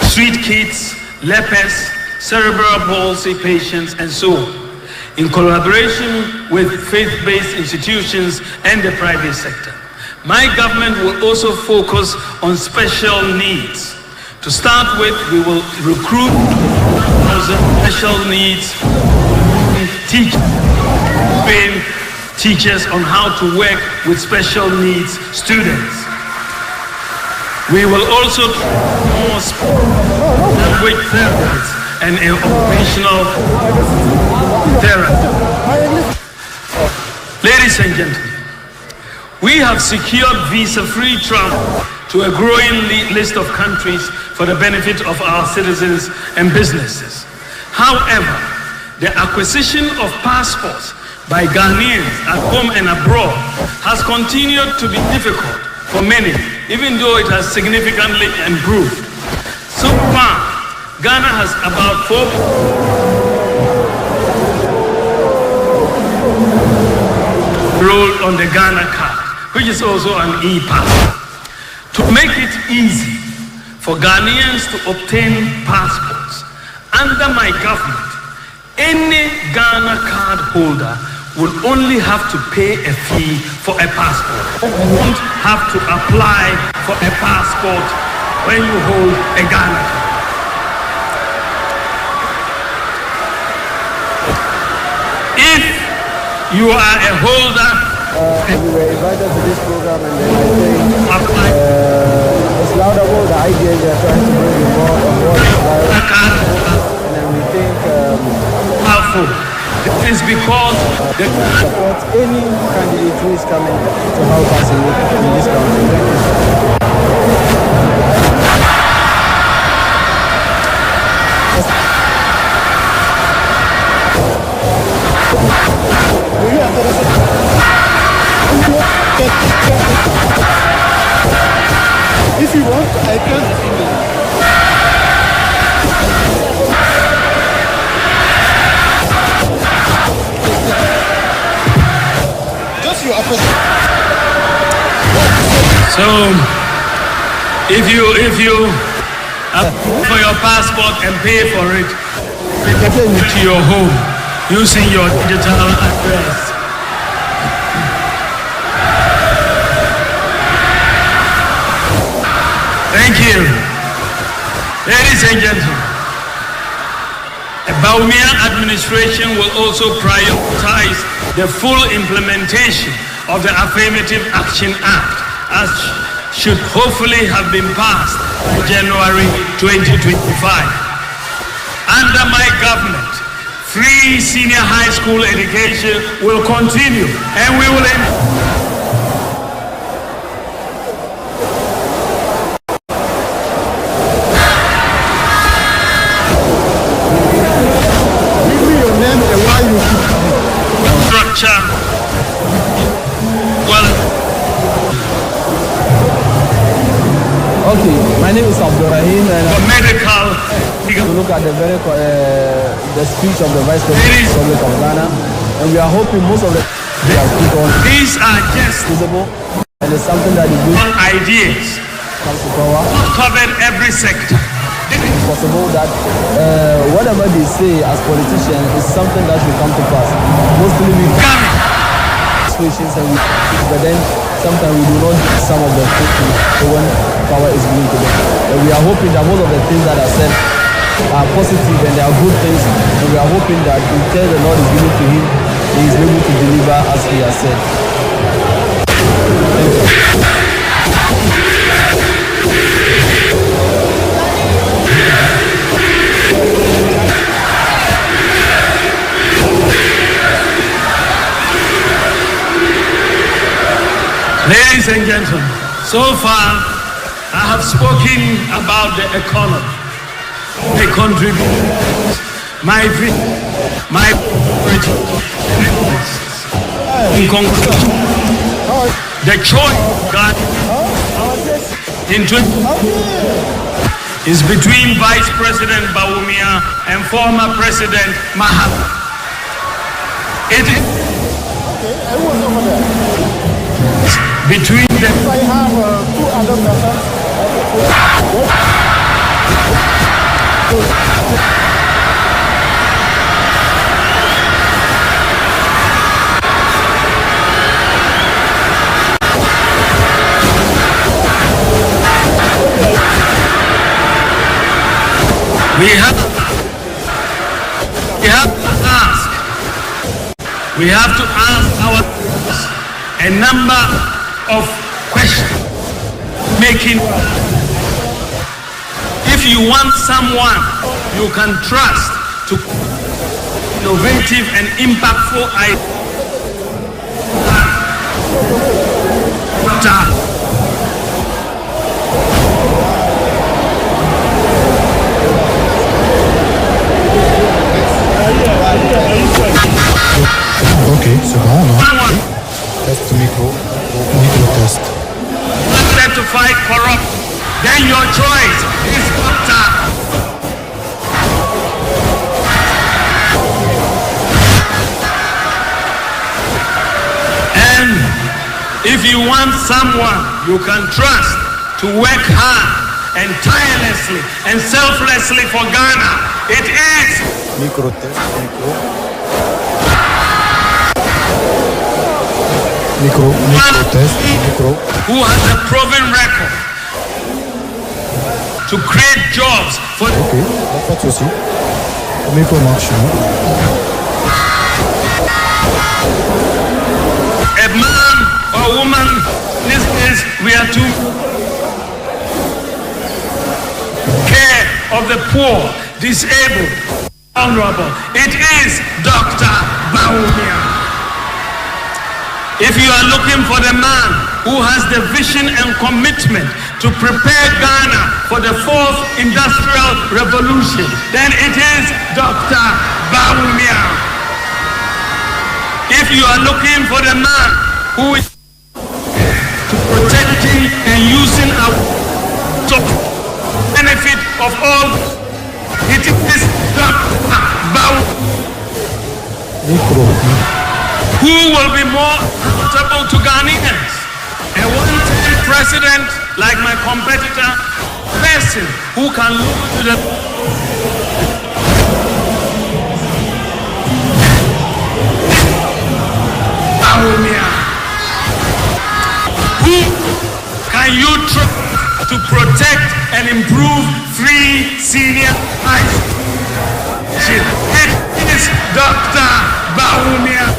street kids, lepers, cerebral palsy patients, and so on, in collaboration with faith-based institutions and the private sector. My government will also focus on special needs. To start with, we will recruit special needs teachers, train teachers on how to work with special needs students. We will also more language therapists and occupational therapy. Ladies and gentlemen, we have secured visa-free travel to a growing list of countries for the benefit of our citizens and businesses. However, the acquisition of passports by Ghanaians at home and abroad has continued to be difficult for many, even though it has significantly improved. So far, Ghana has about 4 enrolled on the Ghana card, which is also an e-pass. To make it easy for Ghanaians to obtain passports, under my government, any Ghana card holder will only have to pay a fee for a passport. You won't have to apply for a passport when you hold a Ghana card. If you are a holder, we were invited to this program, and then I think it's laudable the idea they are trying to bring in more and more, and then we think powerful. It is because they support any candidate who is coming to help us in this country. If you want, I can. Just your opposite. So, if you apply for your passport and pay for it, to your home using your digital address. Thank you. Ladies and gentlemen, the Bawumia administration will also prioritize the full implementation of the Affirmative Action Act, as should hopefully have been passed by January 2025. Under my government, free senior high school education will continue, and we will structure well. Okay, my name is Abdurrahim, and for medical, to look at the speech of the Vice President of Ghana, and we are hoping most of the these are just visible, and it's something that is good ideas comes to power. Covered every sector. It's possible that whatever they say as politicians is something that will come to pass. Mostly we situations, and but then sometimes we do not get some of the things when power is given to them. And we are hoping that most of the things that are said are positive and they are good things, and we are hoping that in case the Lord is given to him, he is able to deliver as he has said. Thank you. Ladies and gentlemen, So far, I have spoken about the economy, the contributions, my in conclusion, the choice God is between Vice President Bawumia and former President Mahama. It is between them. I have two other persons. We have to ask ourselves a number of questions. If you want someone you can trust to innovative and impactful ideas, Ok, c'est bon, non? Test micro test. To fight corruption, then your choice is Dr. And if you want someone you can trust to work hard and tirelessly and selflessly for Ghana, it is Micro test, micro test, who has a proven record to create jobs for Ok, pas de souci. Le micro marche, non? a man or woman. This is we are to care of the poor, disabled, vulnerable. It is Dr. Bawumia. If you are looking for the man who has the vision and commitment to prepare Ghana for the fourth industrial revolution, then it is Dr. Bawumia. If you are looking for the man who is protecting and using our benefit of all, it is Dr. Bawumia. Who will be more accountable to Ghanaians? A one-time president like my competitor, person who can look to the Bawumia. Who can you trust to protect and improve free senior high school? It is Dr. Bawumia.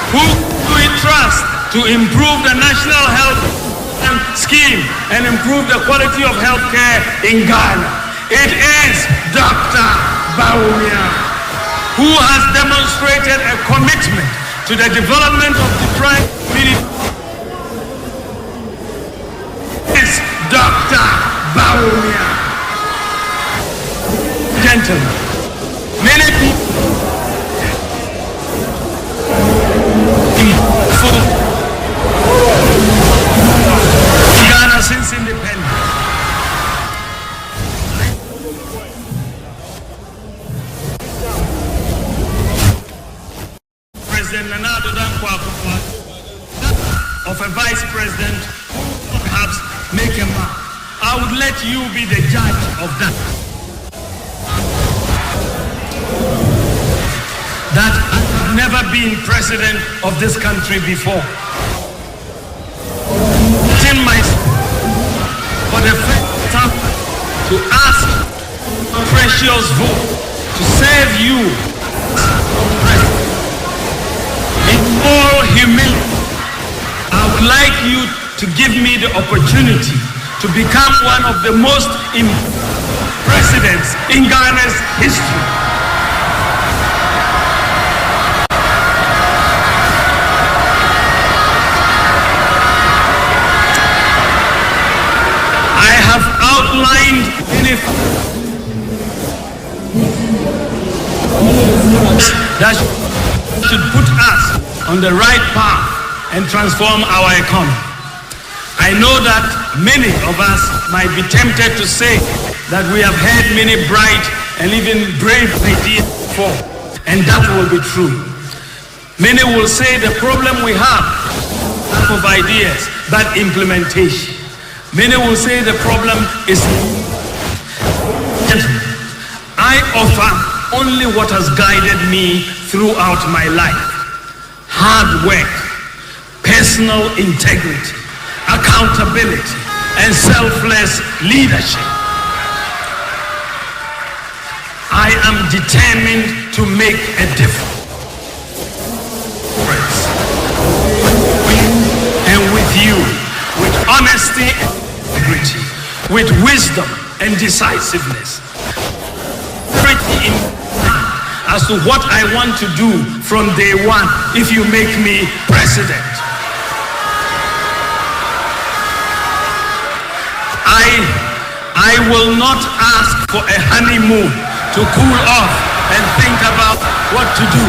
Who do we trust to improve the national health scheme and improve the quality of health care in Ghana? It is Dr. Bawumia, who has demonstrated a commitment to the development of the deprived community. It's Dr. Bawumia. Gentlemen, many people Ghana since independence. President Nana Addo Dankwa of a vice president who perhaps make a mark. I would let you be the judge of that. That I have never been president of this country before. In my for the first time to ask a precious vote to serve you in all humility. I would like you to give me the opportunity to become one of the most presidents in Ghana's history. outlined that should put us on the right path and transform our economy. I know that many of us might be tempted to say that we have heard many bright and even brave ideas before, and that will be true. Many will say the problem we have of ideas, but implementation. Many will say the problem is. I offer only what has guided me throughout my life: hard work, personal integrity, accountability, and selfless leadership. I am determined to make a difference. And with you, with honesty and integrity, with wisdom and decisiveness, as to what I want to do from day one if you make me president. I will not ask for a honeymoon to cool off and think about what to do.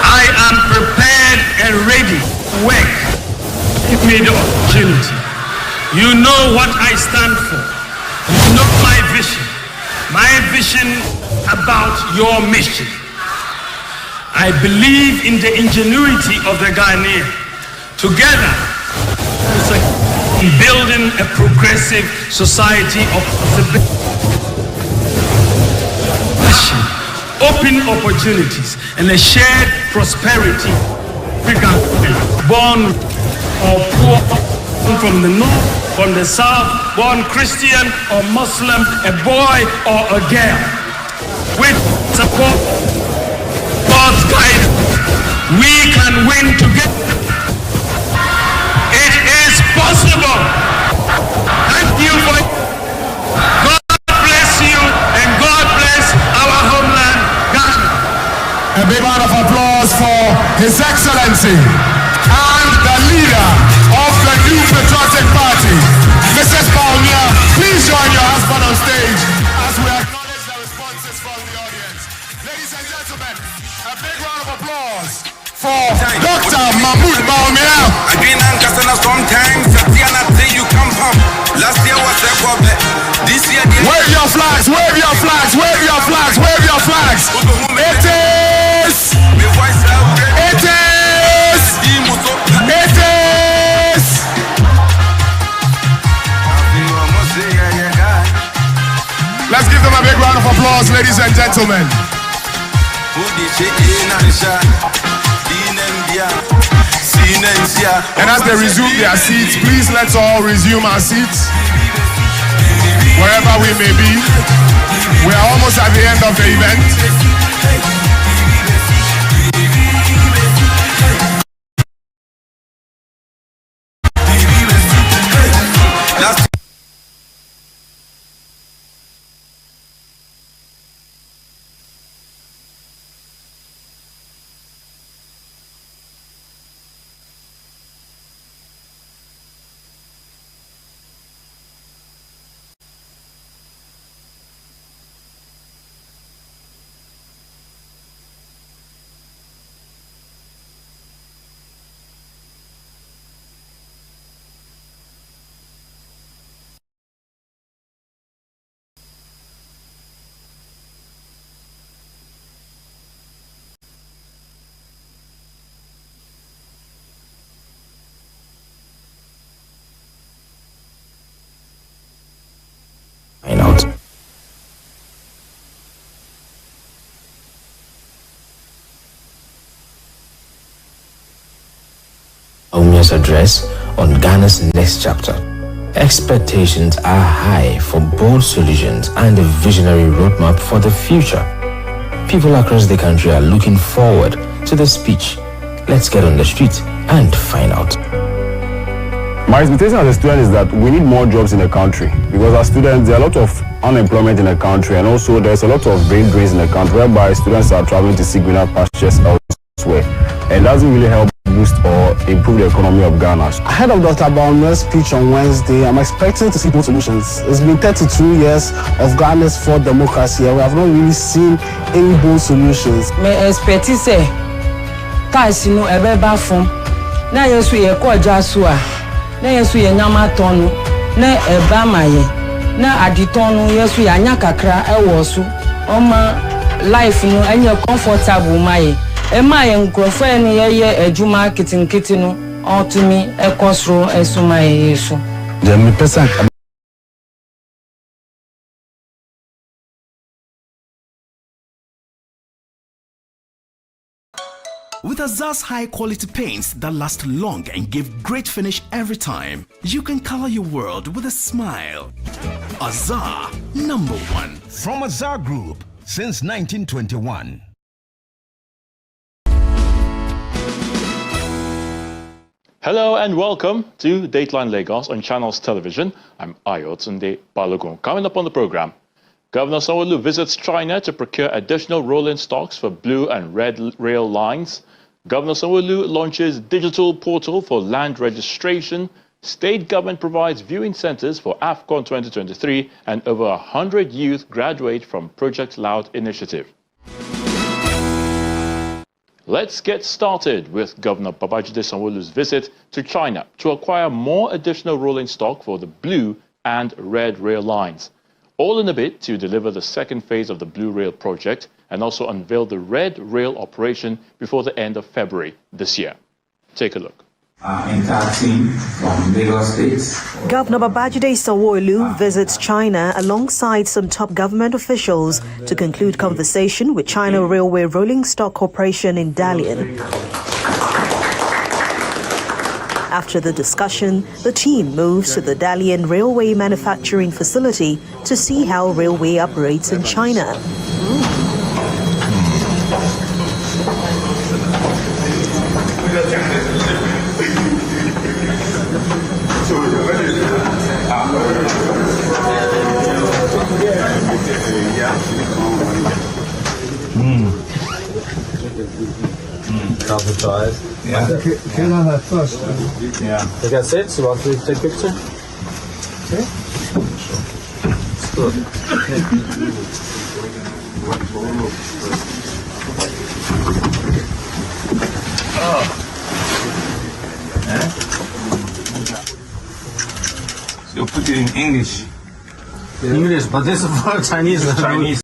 I am prepared and ready to work. Give me the opportunity. You know what I stand for. You know my vision about your mission. I believe in the ingenuity of the Ghanaian. Together, in building a progressive society of possibility, open opportunities, and a shared prosperity. Born or poor, from the north, from the south, born Christian or Muslim, a boy or a girl, with support, God's guidance, we can win together. It is possible. Thank you for God bless you and God bless our homeland, Ghana. A big round of applause for His Excellency and the leader of the new Patriotic Party, Mrs. Bawumia. Please join your husband on stage as we acknowledge the responses from the audience. Ladies and gentlemen, a big round of applause for Dr. Bawumia. Again, sometimes you come home. Last year was a problem. This year, wave your flags, wave your flags, wave your flags, wave your flags. It is. It is. It is. Let's give them a big round of applause, ladies and gentlemen. And as they resume their seats, please let's all resume our seats. Wherever we may be, we are almost at the end of the event. Bawumia's address on Ghana's next chapter. Expectations are high for bold solutions and a visionary roadmap for the future. People across the country are looking forward to the speech. Let's get on the street and find out. My expectation as a student is that we need more jobs in the country, because as students there are a lot of unemployment in the country, and also there's a lot of brain drains in the country whereby students are traveling to seek greener pastures elsewhere. And doesn't really help boost or improve the economy of Ghana. Ahead of Dr. Bawumia's speech on Wednesday, I'm expecting to see bold solutions. It's been 32 years of Ghana's for democracy, and we have not really seen any bold solutions. Me expect say tax no ebeba fom na yesu ye ko jasu a na yesu ye nyama tonu na eba maye na aditonu yesu ya nya kakra ewo so oma life no anya comfortable maye e maye nkrofo ene ye ejuma kitinkiti no otumi ekosro esumaye yesu the me person. With Azar's high-quality paints that last long and give great finish every time, you can color your world with a smile. Azar, #1. From Azar Group, since 1921. Hello and welcome to Dateline Lagos on Channels Television. I'm Ayotunde Balogun. Coming up on the program, Governor Sanwo-Olu visits China to procure additional rolling stocks for blue and red rail lines. Governor Sanwo-Olu launches digital portal for land registration. State government provides viewing centers for AFCON 2023, and over 100 youth graduate from Project Loud initiative. Let's get started with Governor Babajide Sanwo-Olu's visit to China to acquire more additional rolling stock for the blue and red rail lines. All in a bid to deliver the second phase of the Blue Rail project and also unveil the Red Rail operation before the end of February this year. Take a look. Entire team from Lagos State. Governor Babajide Sanwo-Olu visits China alongside some top government officials to conclude conversation with China Railway Rolling Stock Corporation in Dalian. After the discussion, the team moves to the Dalian Railway Manufacturing Facility to see how railway operates in China. Yeah. Can I have first? Yeah. You can sit, so want to take a picture? Okay. Good. So put it in English. English, but this is for Chinese. Chinese.